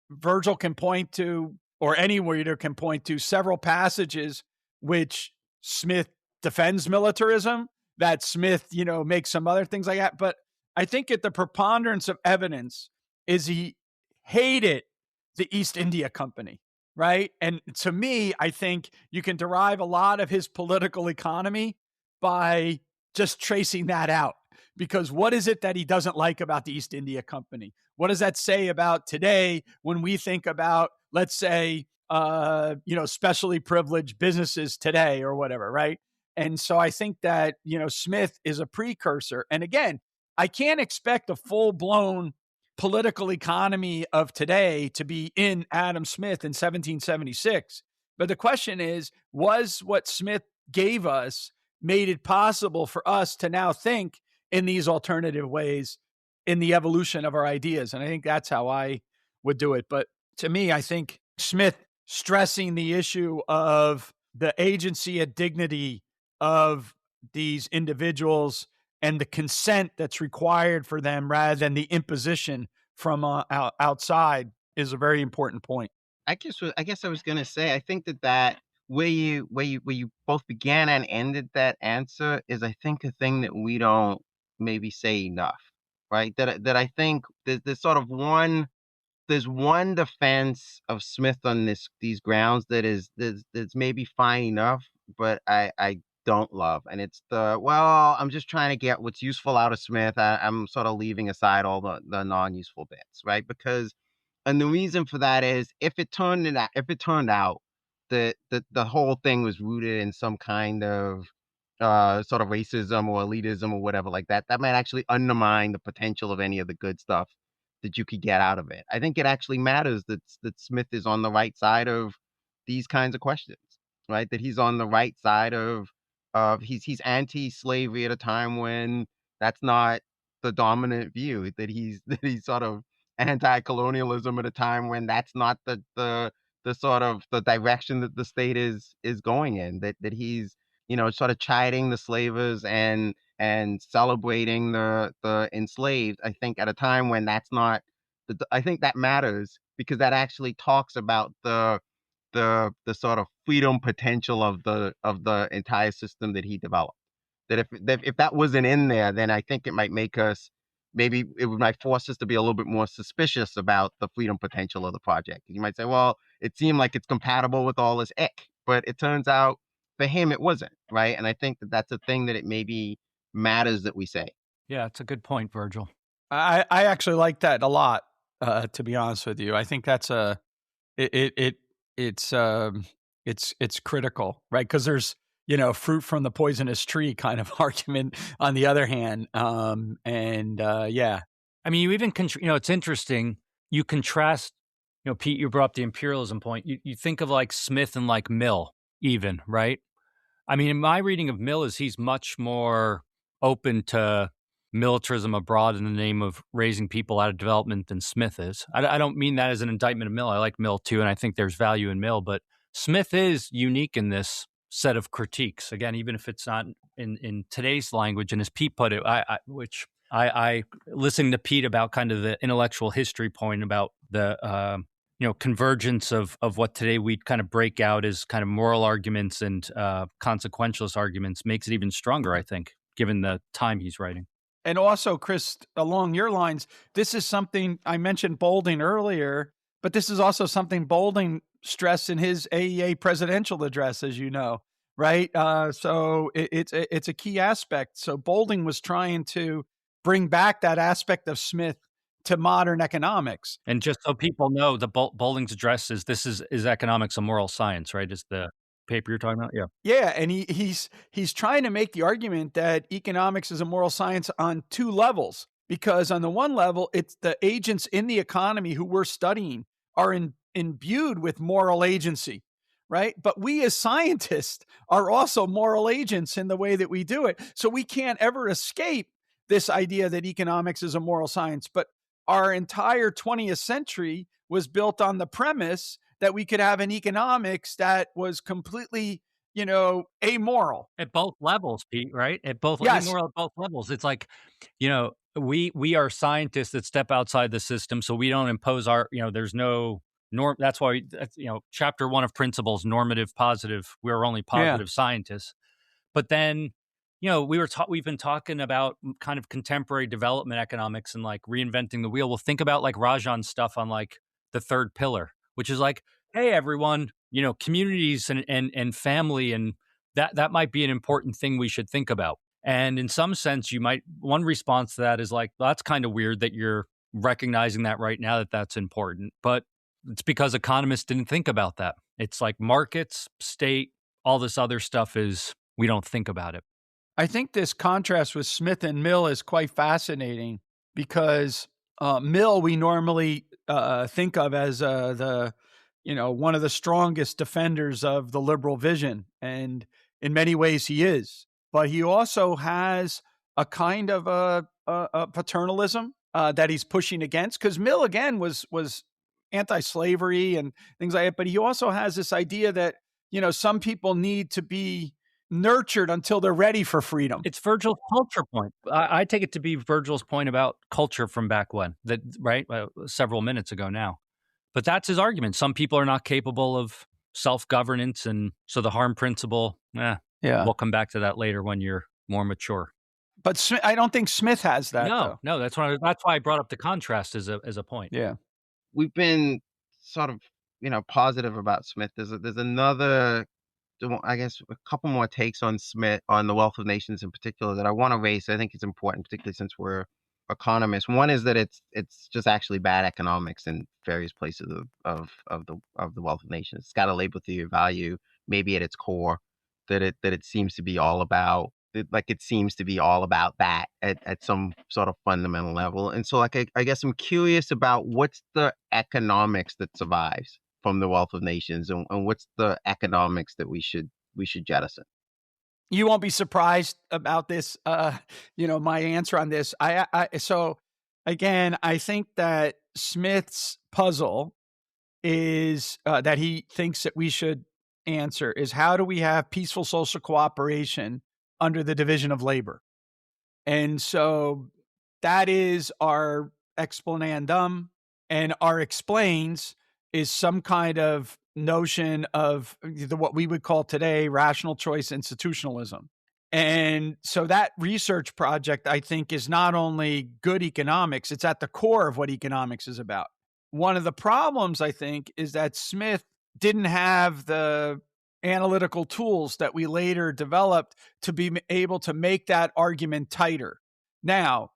Virgil can point to, or any reader can point to, several passages which Smith defends militarism, that Smith, makes some other things like that. But I think that the preponderance of evidence is he hated the East India Company, right? And to me, I think you can derive a lot of his political economy by just tracing that out. Because what is it that he doesn't like about the East India Company? What does that say about today when we think about, let's say, specially privileged businesses today or whatever, right? And so I think that, Smith is a precursor. And again, I can't expect a full-blown political economy of today to be in Adam Smith in 1776. But the question is, was what Smith gave us made it possible for us to now think in these alternative ways in the evolution of our ideas? And I think that's how I would do it. But to me, I think Smith stressing the issue of the agency and dignity of these individuals and the consent that's required for them rather than the imposition from outside is a very important point. I guess I was gonna say, I think that where you both began and ended that answer is, I think, a thing that we don't maybe say enough, right? That I think there's sort of there's one defense of Smith on these grounds that's maybe fine enough, but I don't love, and it's well, I'm just trying to get what's useful out of Smith. I'm sort of leaving aside all the non-useful bits, right? And the reason for that is, if it turned out that the whole thing was rooted in some kind of sort of racism or elitism or whatever like that, that might actually undermine the potential of any of the good stuff that you could get out of it. I think it actually matters that Smith is on the right side of these kinds of questions, right? That he's on the right side of he's anti-slavery at a time when that's not the dominant view. That he's sort of anti-colonialism at a time when that's not the sort of the direction that the state is going in. That he's, sort of chiding the slavers and celebrating the enslaved. I think at a time when that's not, I think that matters because that actually talks about the sort of freedom potential of the entire system that he developed. If that wasn't in there, then I think it might make us, maybe might force us to be a little bit more suspicious about the freedom potential of the project. You might say, well, it seemed like it's compatible with all this ick, but it turns out for him it wasn't, right? And I think that that's a thing that it maybe matters that we say. Yeah, it's a good point, Virgil. I actually like that a lot, to be honest with you. I think that's it's critical, right? Because there's, fruit from the poisonous tree kind of argument on the other hand. Yeah. I mean, you even, it's interesting. You contrast, Pete, you brought up the imperialism point. You think of like Smith and like Mill even, right? I mean, in my reading of Mill is he's much more open to militarism abroad in the name of raising people out of development than Smith is. I don't mean that as an indictment of Mill. I like Mill too, and I think there's value in Mill, but Smith is unique in this set of critiques. Again, even if it's not in today's language, and as Pete put it, I listening to Pete about kind of the intellectual history point about the convergence of what today we kind of break out as kind of moral arguments and consequentialist arguments makes it even stronger, I think, given the time he's writing. And also, Chris, along your lines, this is something I mentioned Boulding earlier, but this is also something Boulding stressed in his AEA presidential address, as you know, right? So it's a key aspect. So Boulding was trying to bring back that aspect of Smith to modern economics. And just so people know, the Boulding's address is economics a moral science, right? Is the paper you're talking about? Yeah. Yeah, and he's trying to make the argument that economics is a moral science on two levels, because on the one level, it's the agents in the economy who we're studying are imbued with moral agency, right? But we as scientists are also moral agents in the way that we do it. So we can't ever escape this idea that economics is a moral science. But our entire 20th century was built on the premise that we could have an economics that was completely, amoral. At both levels, Pete, right? Yes. Amoral at both levels. It's like, we are scientists that step outside the system, so we don't impose our, there's no norm. That's why, chapter 1 of Principles, normative, positive. We're only positive scientists. But then, we've been talking about kind of contemporary development economics and like reinventing the wheel. Well, think about like Rajan's stuff on like the third pillar, which is like, hey, everyone, communities and family, and that might be an important thing we should think about. And in some sense, one response to that is like, well, that's kind of weird that you're recognizing that right now, that's important. But it's because economists didn't think about that. It's like markets, state, all this other stuff we don't think about it. I think this contrast with Smith and Mill is quite fascinating because Mill we normally think of as one of the strongest defenders of the liberal vision, and in many ways he is. But he also has a kind of a paternalism that he's pushing against, because Mill again was anti-slavery and things like that. But he also has this idea that some people need to be nurtured until they're ready for freedom. It's Virgil's culture point. I take it to be Virgil's point about culture from back when, that right, several minutes ago now. But that's his argument. Some people are not capable of self-governance, and so the harm principle, we'll come back to that later when you're more mature. But I don't think Smith has that, though. No, that's why I brought up the contrast as a point. Yeah. We've been sort of, positive about Smith. There's another, I guess, a couple more takes on Smith, on the Wealth of Nations in particular, that I want to raise. I think it's important, particularly since we're economists. One is that it's just actually bad economics in various places of the Wealth of Nations. It's got a label theory of value, maybe at its core, that it seems to be all about. It seems to be all about that at some sort of fundamental level. And so, I guess I'm curious about what's the economics that survives from the Wealth of Nations, and what's the economics that we should jettison. You won't be surprised about this. My answer on this. So again, I think that Smith's puzzle is that he thinks that we should answer is, how do we have peaceful social cooperation under the division of labor? And so that is our explanandum, and our explains is some kind of notion of what we would call today rational choice institutionalism. And so that research project, I think, is not only good economics, it's at the core of what economics is about. One of the problems, I think, is that Smith didn't have the analytical tools that we later developed to be able to make that argument tighter. Now,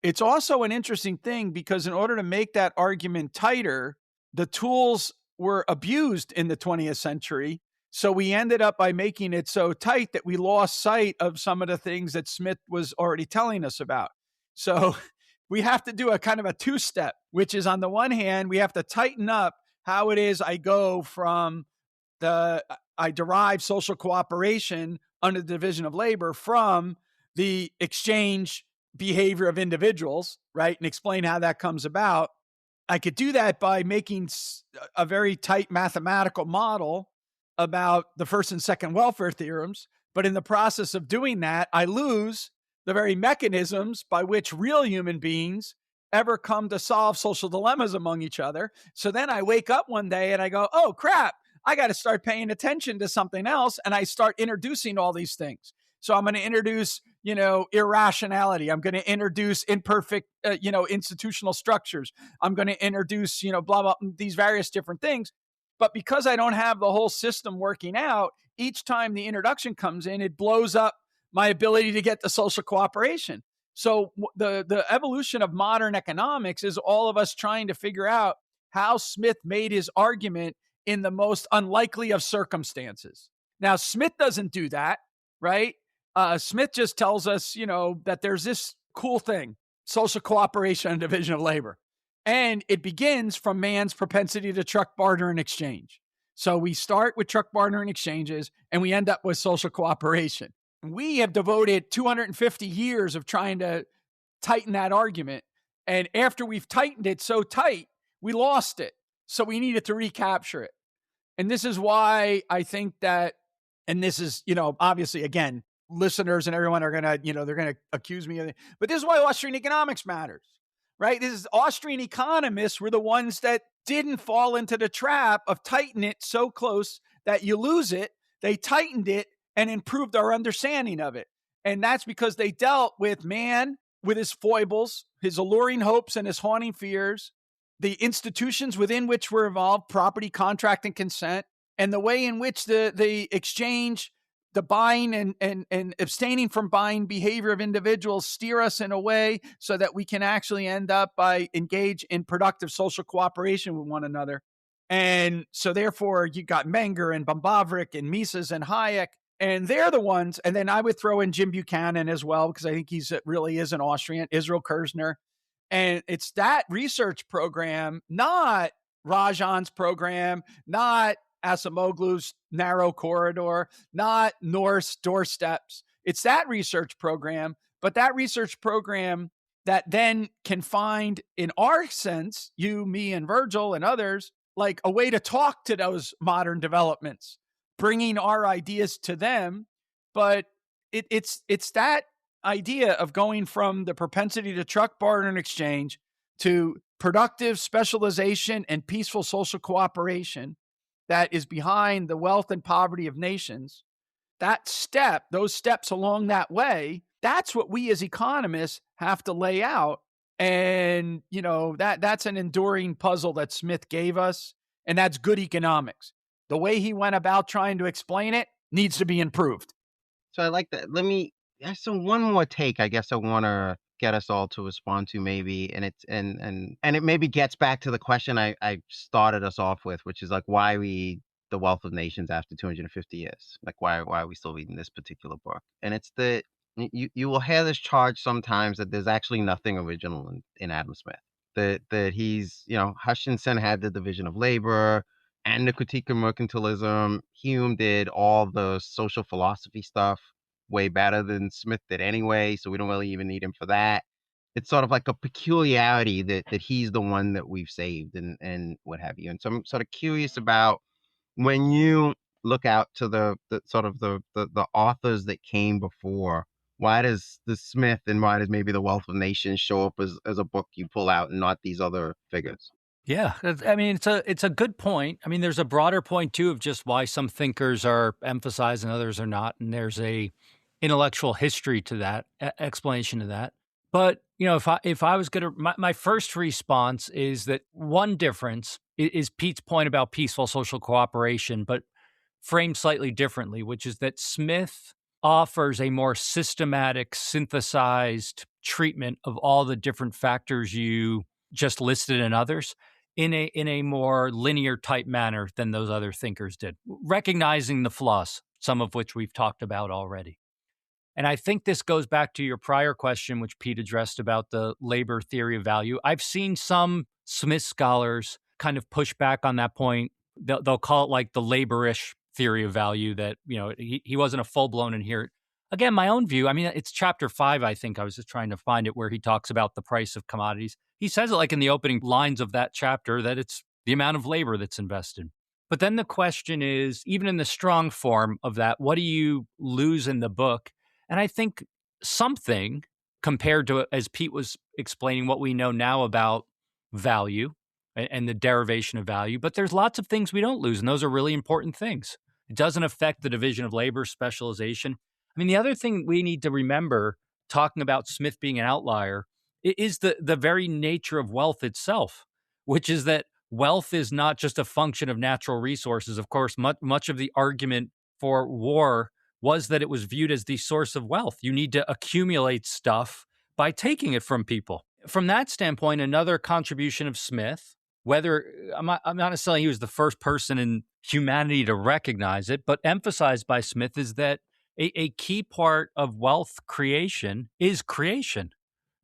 it's also an interesting thing, because in order to make that argument tighter, the tools were abused in the 20th century. So we ended up by making it so tight that we lost sight of some of the things that Smith was already telling us about. So we have to do a kind of a two-step, which is, on the one hand, we have to tighten up how it is I go from I derive social cooperation under the division of labor from the exchange behavior of individuals, right? And explain how that comes about. I could do that by making a very tight mathematical model about the first and second welfare theorems. But in the process of doing that, I lose the very mechanisms by which real human beings ever come to solve social dilemmas among each other. So then I wake up one day and I go, oh, crap, I got to start paying attention to something else. And I start introducing all these things. So I'm going to introduce, irrationality. I'm going to introduce imperfect, institutional structures. I'm going to introduce, blah, blah, these various different things. But because I don't have the whole system working out, each time the introduction comes in, it blows up my ability to get the social cooperation. So the evolution of modern economics is all of us trying to figure out how Smith made his argument in the most unlikely of circumstances. Now, Smith doesn't do that, right? Smith just tells us, that there's this cool thing, social cooperation and division of labor. And it begins from man's propensity to truck, barter, and exchange. So we start with truck, barter, and exchanges, and we end up with social cooperation. We have devoted 250 years of trying to tighten that argument. And after we've tightened it so tight, we lost it. So we needed to recapture it. And this is why I think that, and this is, obviously, again, listeners and everyone are going to, they're going to accuse me of it. But this is why Austrian economics matters, right? This is Austrian economists were the ones that didn't fall into the trap of tighten it so close that you lose it. They tightened it and improved our understanding of it. And that's because they dealt with man, with his foibles, his alluring hopes and his haunting fears, the institutions within which were involved, property, contract, and consent, and the way in which the exchange, the buying and abstaining from buying behavior of individuals steer us in a way so that we can actually end up by engage in productive social cooperation with one another. And so therefore you got Menger and Bombavrik and Mises and Hayek, and they're the ones. And then I would throw in Jim Buchanan as well, because I think he's really is an Austrian, Israel Kirzner. And it's that research program, not Rajan's program, not Acemoglu's narrow corridor, not North's doorsteps. It's that research program, but that research program that then can find, in our sense, you, me, and Virgil and others, like a way to talk to those modern developments, bringing our ideas to them But it's that idea of going from the propensity to truck, barter, and exchange to productive specialization and peaceful social cooperation that is behind the wealth and poverty of nations. Those steps along that way, that's what we as economists have to lay out. And, that's an enduring puzzle that Smith gave us, and that's good economics. The way he went about trying to explain it needs to be improved. So I like that. So one more take, I guess I want to get us all to respond to maybe, and it maybe gets back to the question I started us off with, which is like, why read The Wealth of Nations after 250 years? Like, why are we still reading this particular book? And it's that you will hear this charge sometimes that there's actually nothing original in Adam Smith. That he's, Hutchinson had the division of labor and the critique of mercantilism. Hume did all the social philosophy stuff way better than Smith did anyway, so we don't really even need him for that. It's sort of like a peculiarity that he's the one that we've saved and what have you. And so I'm sort of curious about, when you look out to the authors that came before, why does the Smith and why does maybe The Wealth of Nations show up as a book you pull out and not these other figures? Yeah, I mean, it's a good point. I mean, there's a broader point too of just why some thinkers are emphasized and others are not, and there's a intellectual history to that, explanation to that. But if I was gonna, my first response is that one difference is Pete's point about peaceful social cooperation, but framed slightly differently, which is that Smith offers a more systematic, synthesized treatment of all the different factors you just listed in others in a more linear type manner than those other thinkers did, recognizing the flaws, some of which we've talked about already. And I think this goes back to your prior question, which Pete addressed about the labor theory of value. I've seen some Smith scholars kind of push back on that point. They'll call it like the laborish theory of value, that, he wasn't a full-blown inherent. Again, my own view, I mean, it's chapter 5, I think. I was just trying to find it, where he talks about the price of commodities. He says it like in the opening lines of that chapter, that it's the amount of labor that's invested. But then the question is, even in the strong form of that, what do you lose in the book? And I think something, compared to, as Pete was explaining, what we know now about value and the derivation of value. But there's lots of things we don't lose, and those are really important things. It doesn't affect the division of labor, specialization. I mean, the other thing we need to remember, talking about Smith being an outlier, is the very nature of wealth itself, which is that wealth is not just a function of natural resources. Of course, much of the argument for war was that it was viewed as the source of wealth. You need to accumulate stuff by taking it from people. From that standpoint, another contribution of Smith, whether I'm not necessarily he was the first person in humanity to recognize it, but emphasized by Smith, is that a key part of wealth creation is creation.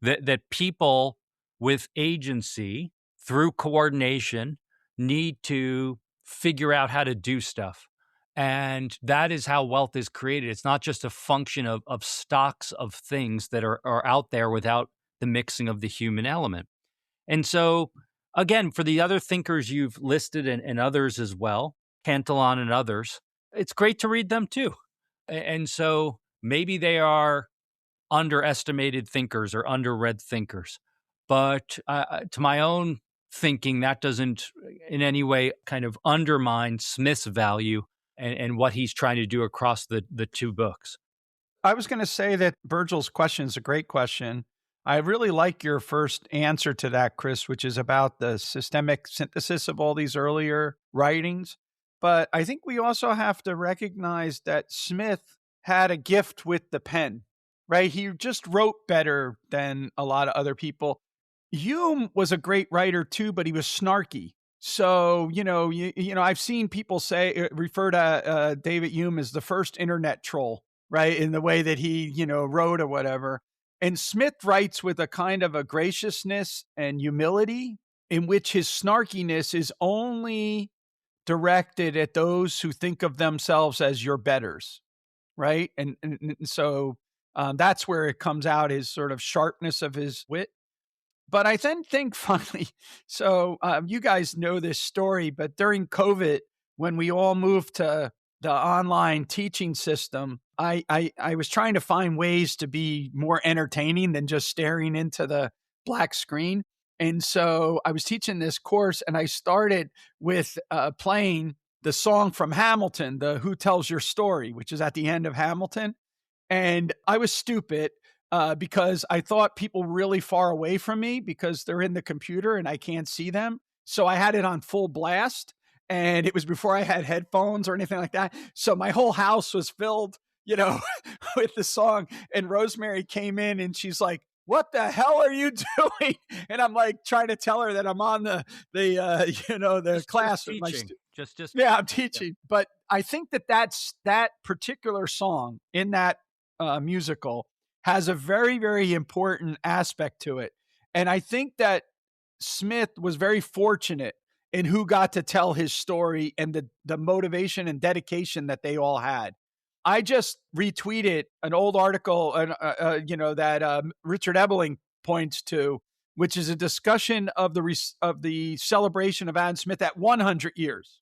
That people with agency, through coordination, need to figure out how to do stuff. And that is how wealth is created. It's not just a function of stocks of things that are out there without the mixing of the human element. And so, again, for the other thinkers you've listed and others as well, Cantillon and others, it's great to read them too. And so maybe they are underestimated thinkers or underread thinkers. But to my own thinking, that doesn't in any way kind of undermine Smith's value and what he's trying to do across the two books. I was going to say that Virgil's question is a great question. I really like your first answer to that, Chris, which is about the systemic synthesis of all these earlier writings. But I think we also have to recognize that Smith had a gift with the pen, right? He just wrote better than a lot of other people. Hume was a great writer too, but he was snarky. So, I've seen people refer to David Hume as the first internet troll, right? In the way that he, wrote or whatever. And Smith writes with a kind of a graciousness and humility in which his snarkiness is only directed at those who think of themselves as your betters, right? And so that's where it comes out, his sort of sharpness of his wit. But I then think finally, so you guys know this story, but during COVID, when we all moved to the online teaching system, I was trying to find ways to be more entertaining than just staring into the black screen. And so I was teaching this course, and I started with playing the song from Hamilton, the Who Tells Your Story, which is at the end of Hamilton. And I was stupid because I thought people were really far away from me because they're in the computer and I can't see them. So I had it on full blast, and it was before I had headphones or anything like that. So my whole house was filled, with the song. And Rosemary came in and she's like, "What the hell are you doing?" And I'm like trying to tell her that I'm on the class with my teaching. Just yeah, I'm teaching. Yeah. But I think that particular song in that musical has a very, very important aspect to it. And I think that Smith was very fortunate in who got to tell his story and the motivation and dedication that they all had. I just retweeted an old article, that Richard Ebeling points to, which is a discussion of the celebration of Adam Smith at 100 years.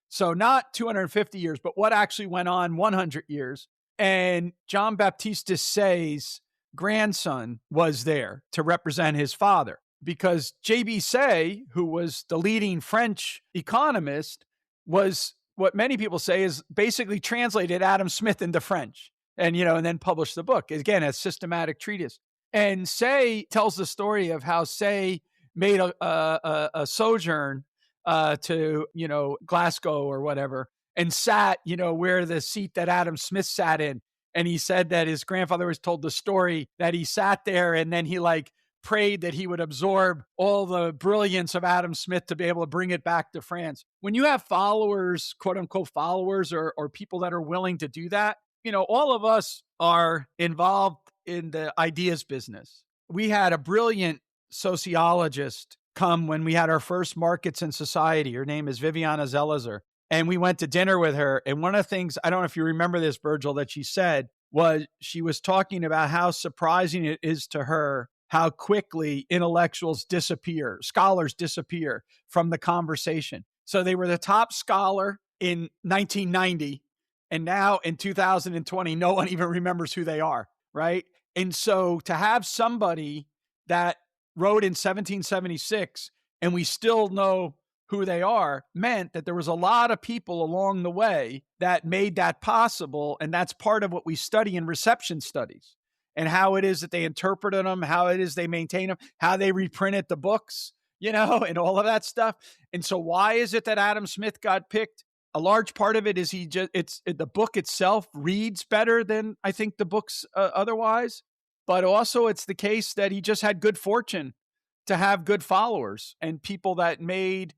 So not 250 years, but what actually went on 100 years. And John Baptiste Say's grandson was there to represent his father, because J.B. Say, who was the leading French economist, was what many people say is basically translated Adam Smith into French and then published the book, again, a systematic treatise. And Say tells the story of how Say made a sojourn to, Glasgow or whatever, and sat, where the seat that Adam Smith sat in. And he said that his grandfather was told the story that he sat there and then he prayed that he would absorb all the brilliance of Adam Smith to be able to bring it back to France. When you have followers, quote unquote followers, or people that are willing to do that, all of us are involved in the ideas business. We had a brilliant sociologist come when we had our first Markets in Society. Her name is Viviana Zelizer. And we went to dinner with her. And one of the things, I don't know if you remember this, Virgil, that she said was she was talking about how surprising it is to her how quickly intellectuals disappear, scholars disappear from the conversation. So they were the top scholar in 1990. And now in 2020, no one even remembers who they are, right? And so to have somebody that wrote in 1776 and we still know who they are meant that there was a lot of people along the way that made that possible. And that's part of what we study in reception studies, and how it is that they interpreted them, how it is they maintain them, how they reprinted the books, and all of that stuff. And so why is it that Adam Smith got picked? A large part of it is the book itself reads better than I think the books otherwise. But also it's the case that he just had good fortune to have good followers and people that made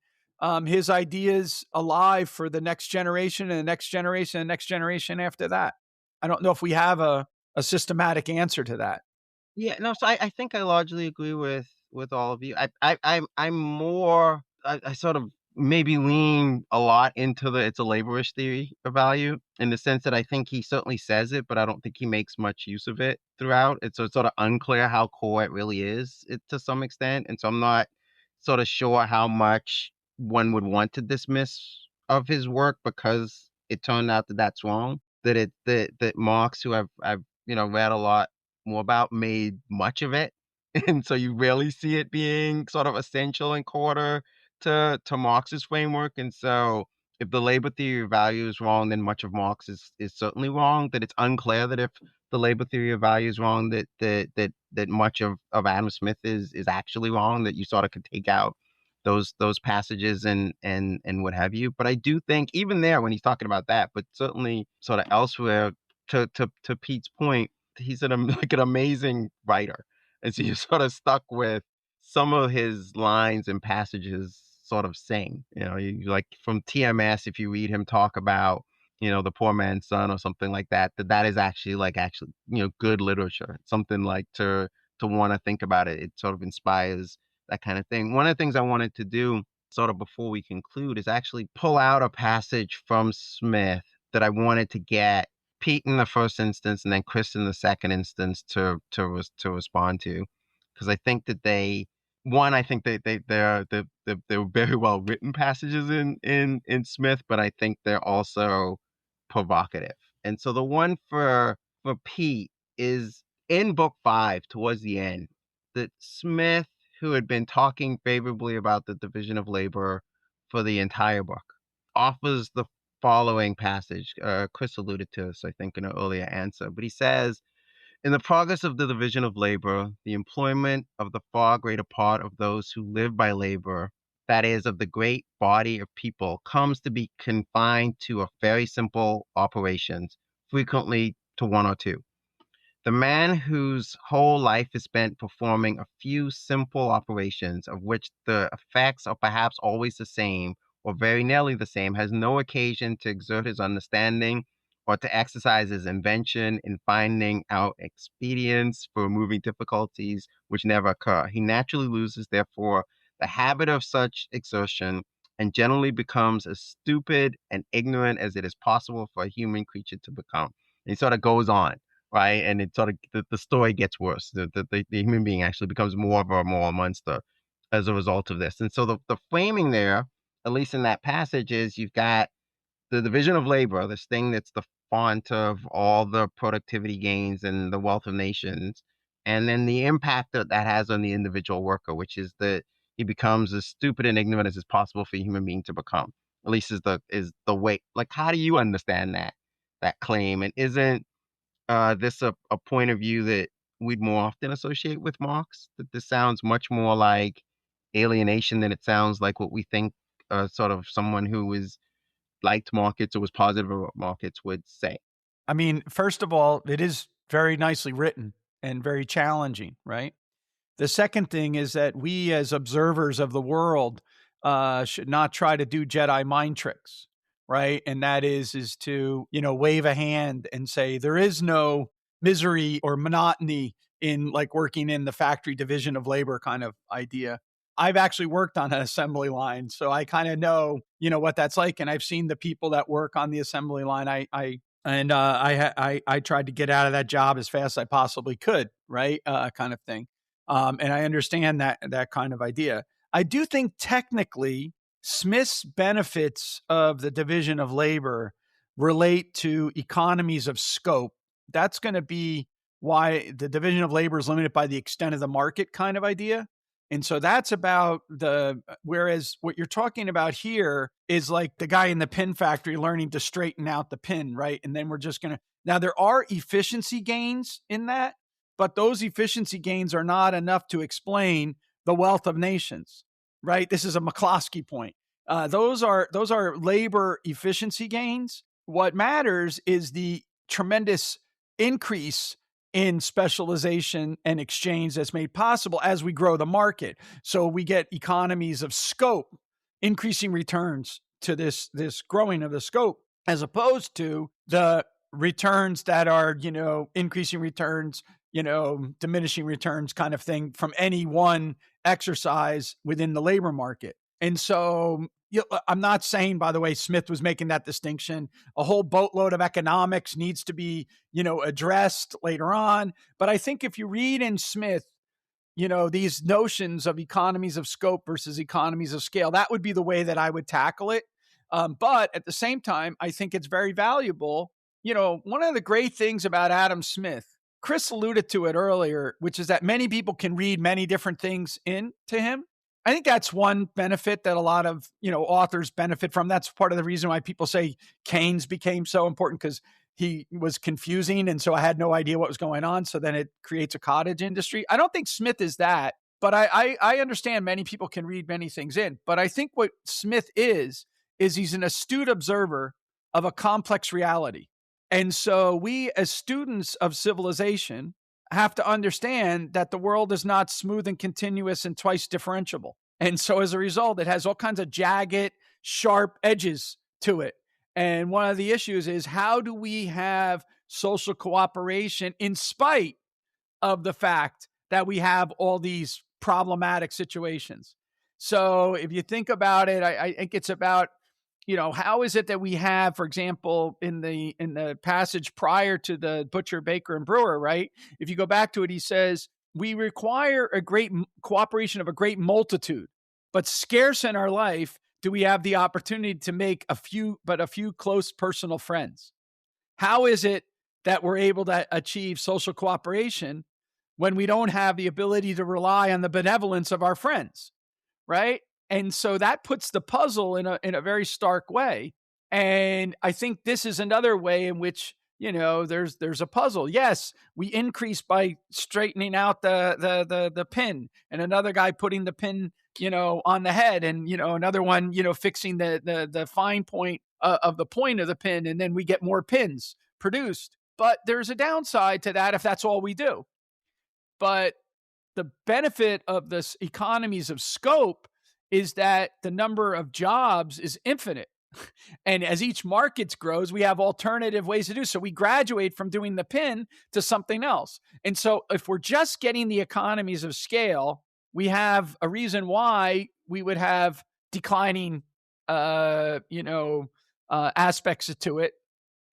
his ideas alive for the next generation and the next generation and the next generation after that. I don't know if we have a systematic answer to that. Yeah, no, so I think I largely agree with all of you. I'm more I sort of maybe lean a lot into it's a laborish theory of value, in the sense that I think he certainly says it, but I don't think he makes much use of it throughout. It's sort of unclear how core it really is, to some extent, and so I'm not sort of sure how much one would want to dismiss of his work because it turned out that that's wrong. That Marx, who I've read a lot more about, made much of it. And so you rarely see it being sort of essential and core to Marx's framework. And so if the labor theory of value is wrong, then much of Marx is certainly wrong. That it's unclear that if the labor theory of value is wrong, that much of Adam Smith is actually wrong, that you sort of could take out those passages and what have you. But I do think even there, when he's talking about that, but certainly sort of elsewhere, to Pete's point, he's an amazing writer. And so you're sort of stuck with some of his lines and passages sort of sing. You like from TMS, if you read him talk about, the poor man's son or something like that, that is actually good literature. Something like to want to think about it. It sort of inspires that kind of thing. One of the things I wanted to do sort of before we conclude is actually pull out a passage from Smith that I wanted to get Pete in the first instance and then Chris in the second instance to respond to, because I think that they're very well written passages in Smith, but I think they're also provocative. And so the one for Pete is in book 5 towards the end, that Smith, who had been talking favorably about the division of labor for the entire book, offers the following passage. Chris alluded to this, I think, in an earlier answer, but he says, in the progress of the division of labor, the employment of the far greater part of those who live by labor, that is, of the great body of people, comes to be confined to a very simple operations, frequently to one or two. The man whose whole life is spent performing a few simple operations, of which the effects are perhaps always the same, or very nearly the same, has no occasion to exert his understanding or to exercise his invention in finding out expedients for removing difficulties which never occur. He naturally loses, therefore, the habit of such exertion and generally becomes as stupid and ignorant as it is possible for a human creature to become. And he sort of goes on, right? And it sort of, the story gets worse. The human being actually becomes more of a moral monster as a result of this. And so the framing there, at least in that passage, is you've got the division of labor, this thing that's the font of all the productivity gains and the wealth of nations, and then the impact that that has on the individual worker, which is that he becomes as stupid and ignorant as is possible for a human being to become. At least is the way. Like, how do you understand that claim? And isn't this a point of view that we'd more often associate with Marx? That this sounds much more like alienation than it sounds like what we think sort of someone who is liked markets or was positive about markets would say. I mean, first of all, it is very nicely written and very challenging, right? The second thing is that we as observers of the world should not try to do Jedi mind tricks, right? And that is to, wave a hand and say, there is no misery or monotony in like working in the factory division of labor kind of idea. I've actually worked on an assembly line, so I kind of know, what that's like. And I've seen the people that work on the assembly line. I tried to get out of that job as fast as I possibly could, right? Kind of thing. And I understand that kind of idea. I do think technically Smith's benefits of the division of labor relate to economies of scope. That's going to be why the division of labor is limited by the extent of the market kind of idea. And so that's about whereas what you're talking about here is like the guy in the pin factory learning to straighten out the pin, right? And then we're just now there are efficiency gains in that, but those efficiency gains are not enough to explain the wealth of nations, right? This is a McCloskey point. Those are labor efficiency gains. What matters is the tremendous increase in specialization and exchange that's made possible as we grow the market. So we get economies of scope, increasing returns to this growing of the scope, as opposed to the returns that are, increasing returns, diminishing returns kind of thing from any one exercise within the labor market. And so I'm not saying, by the way, Smith was making that distinction. A whole boatload of economics needs to be, addressed later on. But I think if you read in Smith, these notions of economies of scope versus economies of scale, that would be the way that I would tackle it. But at the same time, I think it's very valuable. One of the great things about Adam Smith, Chris alluded to it earlier, which is that many people can read many different things into him. I think that's one benefit that a lot of, authors benefit from. That's part of the reason why people say Keynes became so important, because he was confusing. And so I had no idea what was going on. So then it creates a cottage industry. I don't think Smith is that, but I understand many people can read many things in. But I think what Smith is he's an astute observer of a complex reality. And so we as students of civilization have to understand that the world is not smooth and continuous and twice differentiable. And so as a result, it has all kinds of jagged, sharp edges to it. And one of the issues is, how do we have social cooperation in spite of the fact that we have all these problematic situations? So if you think about it, I think it's about, how is it that we have, for example, in the passage prior to the butcher, baker, and brewer, right? If you go back to it, he says, we require a great cooperation of a great multitude, but scarce in our life do we have the opportunity to make a few close personal friends. How is it that we're able to achieve social cooperation when we don't have the ability to rely on the benevolence of our friends, right? And so that puts the puzzle in a very stark way. And I think this is another way in which, there's a puzzle. Yes, we increase by straightening out the pin, and another guy putting the pin, on the head, and another one, fixing the fine point of the point of the pin, and then we get more pins produced. But there's a downside to that if that's all we do. But the benefit of this economies of scope is that the number of jobs is infinite. And as each market grows, we have alternative ways to do so. We graduate from doing the pin to something else. And so if we're just getting the economies of scale, we have a reason why we would have declining, aspects to it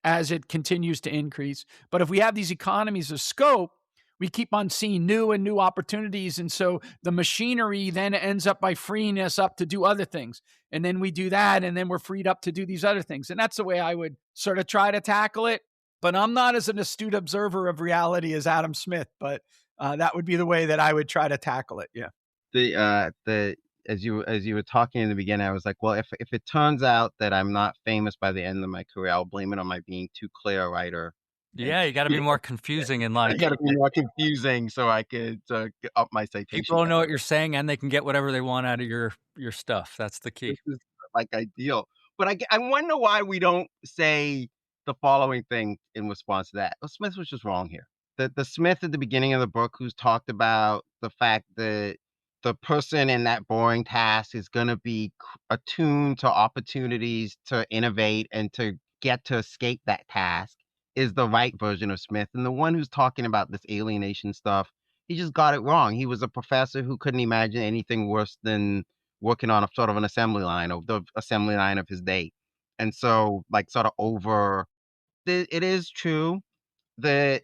as it continues to increase. But if we have these economies of scope, we keep on seeing new and new opportunities. And so the machinery then ends up by freeing us up to do other things. And then we do that, and then we're freed up to do these other things. And that's the way I would sort of try to tackle it. But I'm not as an astute observer of reality as Adam Smith, but that would be the way that I would try to tackle it. Yeah. As you were talking in the beginning, I was like, well, if it turns out that I'm not famous by the end of my career, I'll blame it on my being too clear a writer. Yeah, you got to be more confusing in life. I got to be more confusing so I could up my citation. People don't know what you're saying, and they can get whatever they want out of your stuff. That's the key. This is like ideal. But I wonder why we don't say the following thing in response to that. Well, Smith was just wrong here. The Smith at the beginning of the book who's talked about the fact that the person in that boring task is going to be attuned to opportunities to innovate and to get to escape that task is the right version of Smith. And the one who's talking about this alienation stuff, he just got it wrong. He was a professor who couldn't imagine anything worse than working on a sort of an assembly line, or the assembly line of his day. And so, like, sort of it is true that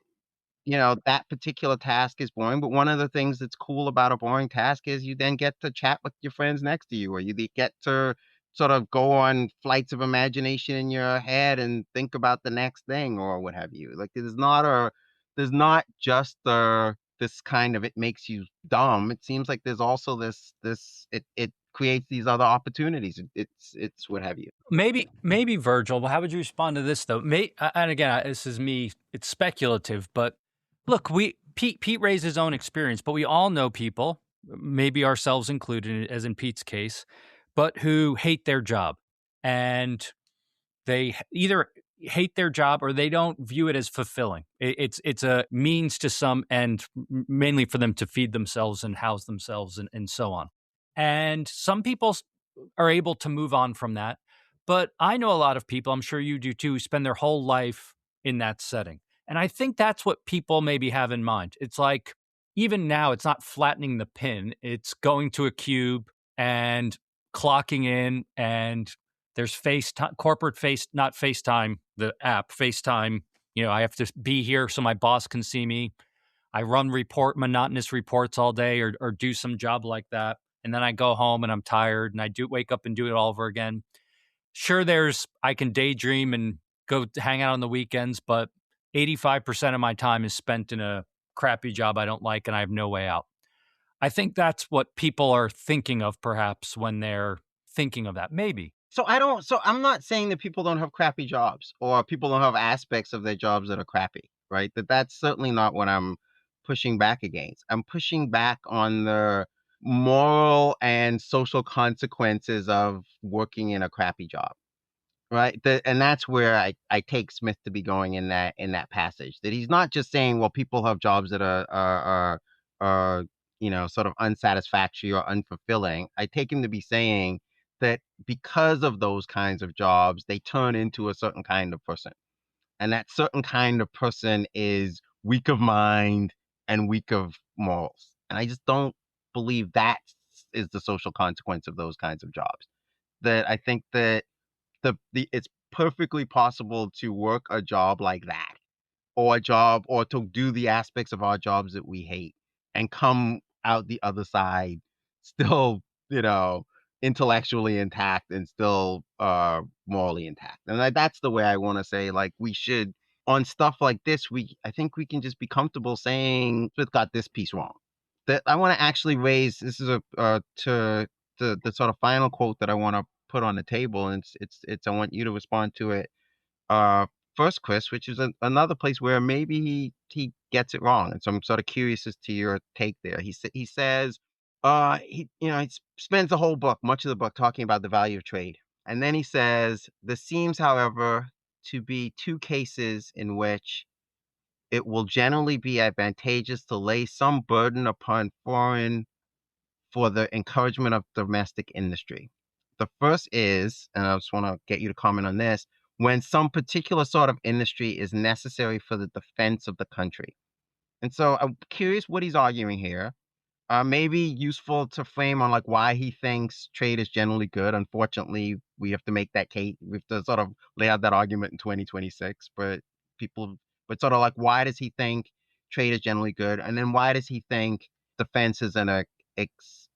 that particular task is boring. But one of the things that's cool about a boring task is you then get to chat with your friends next to you, or you get to sort of go on flights of imagination in your head and think about the next thing or what have you. Like there's not just this kind of, it makes you dumb. It seems like there's also it creates these other opportunities. It's what have you. Maybe Virgil. Well, how would you respond to this though? And again, this is me. It's speculative, but look, Pete raised his own experience, but we all know people, maybe ourselves included, as in Pete's case, but who hate their job, and they either hate their job or they don't view it as fulfilling. It's a means to some end, mainly for them to feed themselves and house themselves and so on. And some people are able to move on from that. But I know a lot of people, I'm sure you do too, who spend their whole life in that setting. And I think that's what people maybe have in mind. It's like, even now, it's not flattening the pin. It's going to a cube and clocking in, and there's FaceTime, corporate not FaceTime, the app, FaceTime. I have to be here so my boss can see me. I run monotonous reports all day or do some job like that. And then I go home and I'm tired and I wake up and do it all over again. Sure, I can daydream and go hang out on the weekends, but 85% of my time is spent in a crappy job I don't like and I have no way out. I think that's what people are thinking of perhaps when they're thinking of that, maybe. So I'm not saying that people don't have crappy jobs or people don't have aspects of their jobs that are crappy, right? That's certainly not what I'm pushing back against. I'm pushing back on the moral and social consequences of working in a crappy job, right? And that's where I take Smith to be going in that passage, that he's not just saying, well, people have jobs that are sort of unsatisfactory or unfulfilling. I take him to be saying that because of those kinds of jobs, they turn into a certain kind of person. And that certain kind of person is weak of mind and weak of morals. And I just don't believe that is the social consequence of those kinds of jobs. That I think that it's perfectly possible to work a job like that, or to do the aspects of our jobs that we hate and come out the other side still, intellectually intact and still morally intact. And that's the way I want to say, like, we should on stuff like this, I think we can just be comfortable saying Smith got this piece wrong. That I want to actually raise. This is to the sort of final quote that I want to put on the table, and it's I want you to respond to it first, Chris, which is another place where maybe he gets it wrong, and so I'm sort of curious as to your take there. He says he spends the whole book, much of the book, talking about the value of trade, and then he says there seems, however, to be two cases in which it will generally be advantageous to lay some burden upon foreign for the encouragement of domestic industry. The first is, and I just want to get you to comment on this, when some particular sort of industry is necessary for the defense of the country. And so I'm curious what he's arguing here. Maybe useful to frame on like why he thinks trade is generally good. Unfortunately, we have to make that case. We have to sort of lay out that argument in 2026. But sort of like why does he think trade is generally good, and then why does he think defense is an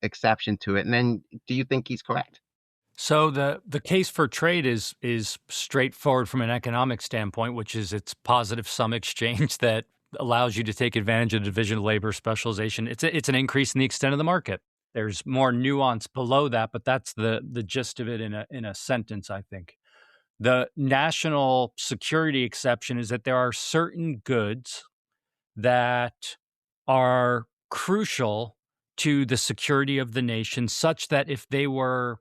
exception to it? And then do you think he's correct? So the case for trade is straightforward from an economic standpoint, which is it's positive sum exchange that allows you to take advantage of division of labor specialization. It's an increase in the extent of the market. There's more nuance below that, but that's the gist of it in a sentence, I think. The national security exception is that there are certain goods that are crucial to the security of the nation, such that if they were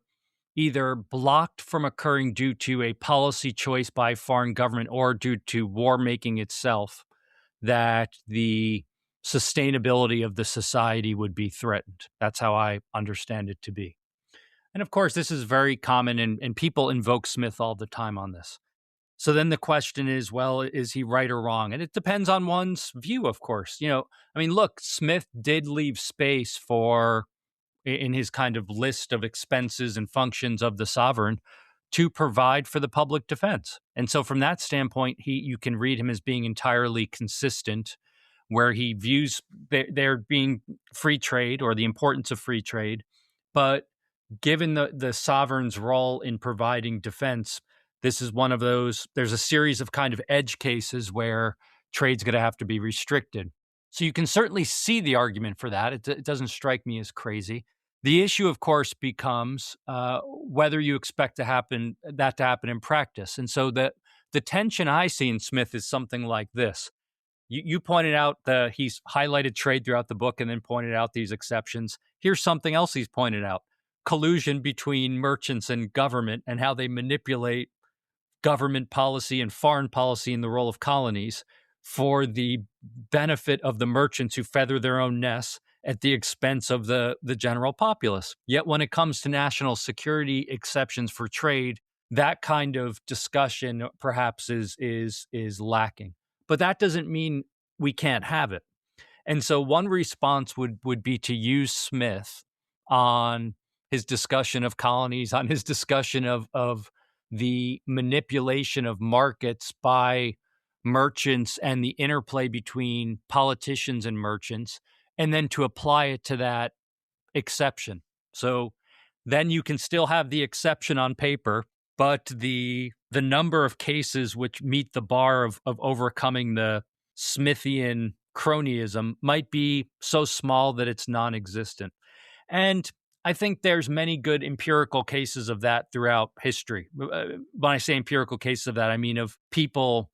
either blocked from occurring due to a policy choice by a foreign government or due to war making itself, that the sustainability of the society would be threatened. That's how I understand it to be. And of course, this is very common, and people invoke Smith all the time on this. So then the question is, well, is he right or wrong? And it depends on one's view, of course. Look, Smith did leave space for, in his kind of list of expenses and functions of the sovereign, to provide for the public defense. And so from that standpoint, you can read him as being entirely consistent, where he views there being free trade or the importance of free trade. But given the sovereign's role in providing defense, this is one of those, there's a series of kind of edge cases where trade's going to have to be restricted. So you can certainly see the argument for that. It doesn't strike me as crazy. The issue, of course, becomes whether you expect that to happen in practice. And so the tension I see in Smith is something like this. You pointed out he's highlighted trade throughout the book and then pointed out these exceptions. Here's something else he's pointed out: collusion between merchants and government and how they manipulate government policy and foreign policy in the role of colonies for the benefit of the merchants who feather their own nests at the expense of the general populace. Yet when it comes to national security exceptions for trade, that kind of discussion perhaps is lacking. But that doesn't mean we can't have it. And so one response would be to use Smith on his discussion of colonies, on his discussion of the manipulation of markets by merchants and the interplay between politicians and merchants, and then to apply it to that exception. So then you can still have the exception on paper, but the number of cases which meet the bar of overcoming the Smithian cronyism might be so small that it's non-existent. And I think there's many good empirical cases of that throughout history. When I say empirical cases of that, I mean of people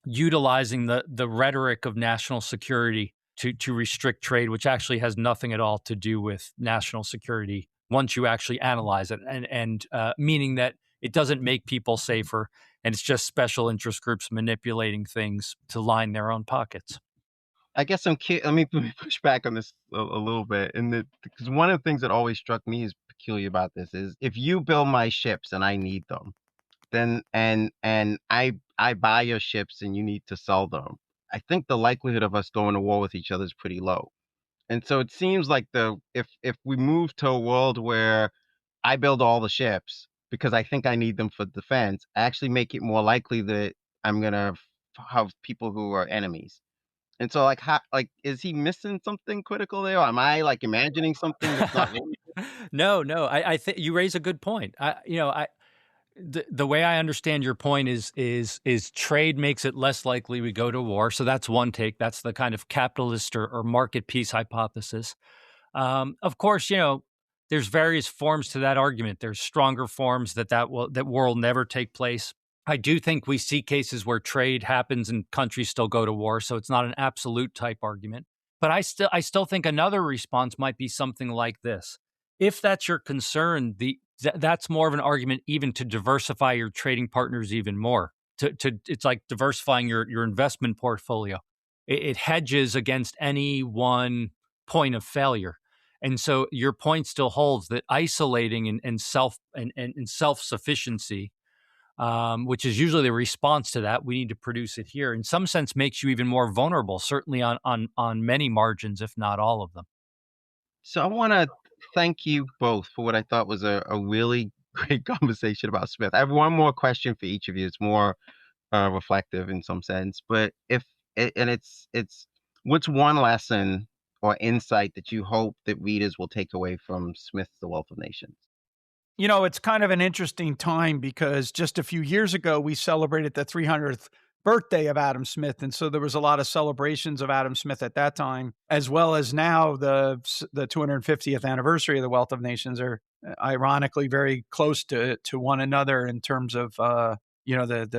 utilizing the rhetoric of national security to restrict trade, which actually has nothing at all to do with national security once you actually analyze it, and meaning that it doesn't make people safer, and it's just special interest groups manipulating things to line their own pockets. I guess let me push back on this a little bit, because one of the things that always struck me as peculiar about this is if you build my ships and I need them, then and I buy your ships and you need to sell them, I think the likelihood of us going to war with each other is pretty low. And so it seems like if we move to a world where I build all the ships because I think I need them for defense, I actually make it more likely that I'm gonna have people who are enemies. And so, is he missing something critical there? Or am I like imagining something that's not him? No, I think you raise a good point. the way I understand your point is trade makes it less likely we go to war. So that's one take. That's the kind of capitalist or market peace hypothesis. Of course, there's various forms to that argument. There's stronger forms that war will never take place. I do think we see cases where trade happens and countries still go to war, so it's not an absolute type argument. But I still think another response might be something like this. If that's your concern, that's more of an argument even to diversify your trading partners even more. It's like diversifying your investment portfolio. It hedges against any one point of failure. And so your point still holds that isolating and self-sufficiency, which is usually the response to that, we need to produce it here, in some sense makes you even more vulnerable, certainly on many margins, if not all of them. So I want to thank you both for what I thought was a really great conversation about Smith. I have one more question for each of you. It's more reflective in some sense, but it's what's one lesson or insight that you hope that readers will take away from Smith's The Wealth of Nations? It's kind of an interesting time because just a few years ago, we celebrated the 300th birthday of Adam Smith. And so there was a lot of celebrations of Adam Smith at that time, as well as now the 250th anniversary of The Wealth of Nations are ironically very close to one another in terms of, the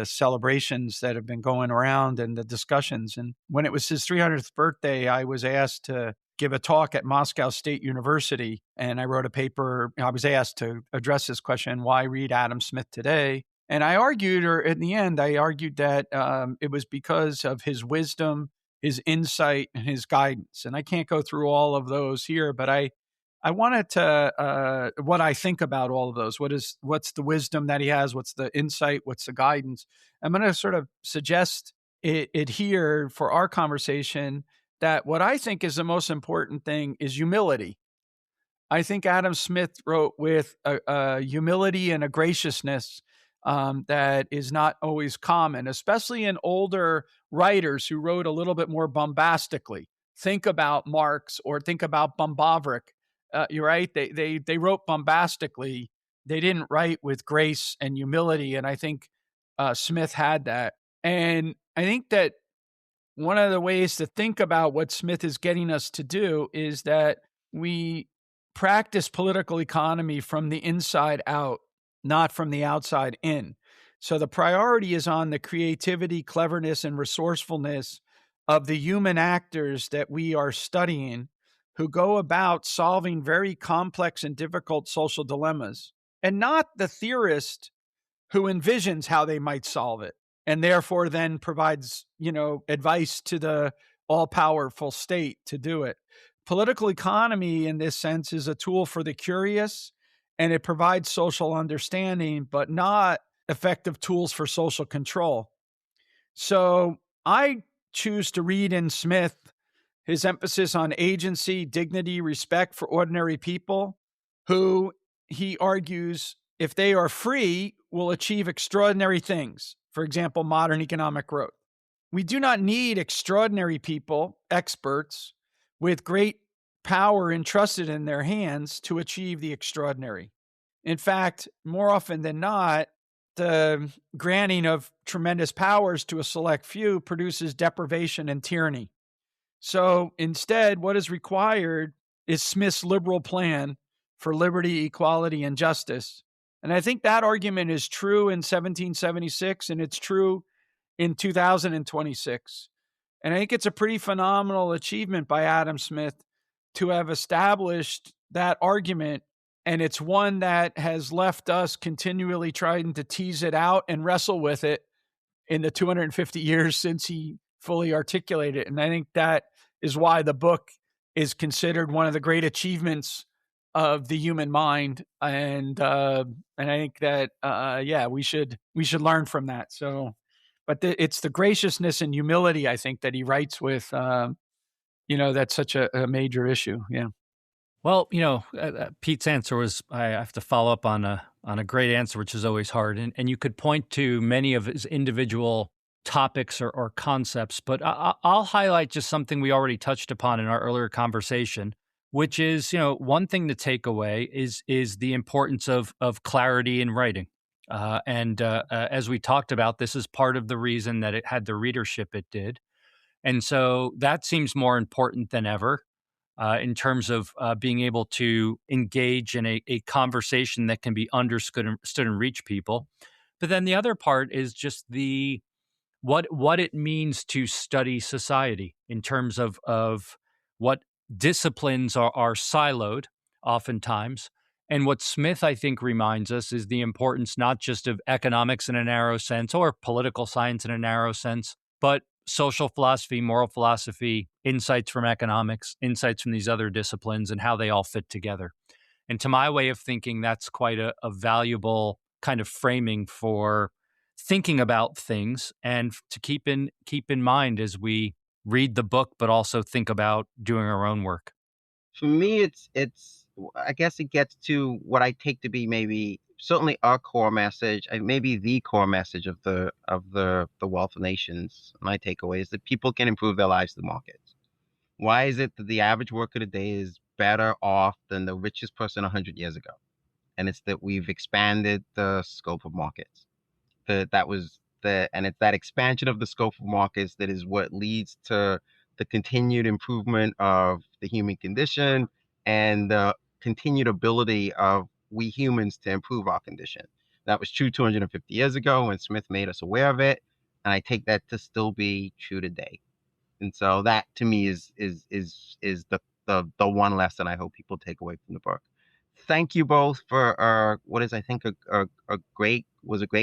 celebrations that have been going around and the discussions. And when it was his 300th birthday, I was asked to give a talk at Moscow State University. And I wrote a paper. I was asked to address this question, why read Adam Smith today? And I argued, or in the end, I argued that it was because of his wisdom, his insight, and his guidance. And I can't go through all of those here, but I wanted to, what I think about all of those. What's the wisdom that he has? What's the insight? What's the guidance? I'm going to sort of suggest it here for our conversation that what I think is the most important thing is humility. I think Adam Smith wrote with a humility and a graciousness that is not always common, especially in older writers who wrote a little bit more bombastically. Think about Marx or think about Bombavric. You're right. They wrote bombastically. They didn't write with grace and humility. And I think Smith had that. And I think that one of the ways to think about what Smith is getting us to do is that we practice political economy from the inside out, not from the outside in. So the priority is on the creativity, cleverness, and resourcefulness of the human actors that we are studying who go about solving very complex and difficult social dilemmas, and not the theorist who envisions how they might solve it and therefore then provides, advice to the all-powerful state to do it. Political economy, in this sense, is a tool for the curious, and it provides social understanding, but not effective tools for social control. So I choose to read in Smith his emphasis on agency, dignity, respect for ordinary people who, he argues, if they are free, will achieve extraordinary things. For example, modern economic growth. We do not need extraordinary people, experts, with great power entrusted in their hands to achieve the extraordinary. In fact, more often than not, the granting of tremendous powers to a select few produces deprivation and tyranny. So instead, what is required is Smith's liberal plan for liberty, equality, and justice. And I think that argument is true in 1776, and it's true in 2026. And I think it's a pretty phenomenal achievement by Adam Smith to have established that argument. And it's one that has left us continually trying to tease it out and wrestle with it in the 250 years since he fully articulated it. And I think that is why the book is considered one of the great achievements of the human mind. And I think that, we should learn from that. So, but it's the graciousness and humility, I think, that he writes with, that's such a major issue. Yeah. Well, Pete's answer was, I have to follow up on a great answer, which is always hard. And you could point to many of his individual topics or concepts, but I'll highlight just something we already touched upon in our earlier conversation, which is, one thing to take away is the importance of clarity in writing. And as we talked about, this is part of the reason that it had the readership it did. And so that seems more important than ever in terms of being able to engage in a conversation that can be understood and reach people. But then the other part is just what it means to study society in terms of what disciplines are siloed oftentimes. And what Smith, I think, reminds us is the importance not just of economics in a narrow sense or political science in a narrow sense, but social philosophy, moral philosophy, insights from economics, insights from these other disciplines, and how they all fit together. And to my way of thinking, that's quite a valuable kind of framing for thinking about things and to keep in mind as we read the book, but also think about doing our own work. For me, it's I guess it gets to what I take to be maybe certainly our core message, and maybe the core message of the Wealth of Nations. My takeaway is that people can improve their lives through markets. Why is it that the average worker today is better off than the richest person 100 years ago? And it's that we've expanded the scope of markets. And it's that expansion of the scope of markets that is what leads to the continued improvement of the human condition and the continued ability of we humans to improve our condition. That was true 250 years ago when Smith made us aware of it, and I take that to still be true today. And so that to me is the one lesson I hope people take away from the book. Thank you both for what is I think a great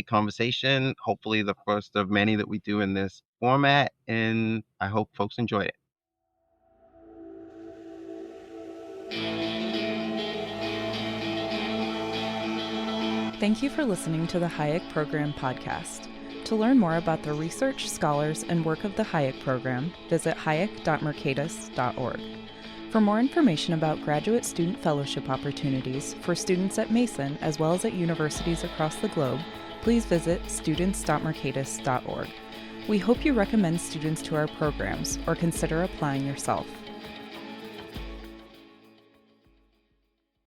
conversation. Hopefully the first of many that we do in this format, and I hope folks enjoyed it. Thank you for listening to the Hayek Program podcast. To learn more about the research, scholars, and work of the Hayek Program, visit hayek.mercatus.org. For more information about graduate student fellowship opportunities for students at Mason as well as at universities across the globe, please visit students.mercatus.org. We hope you recommend students to our programs or consider applying yourself.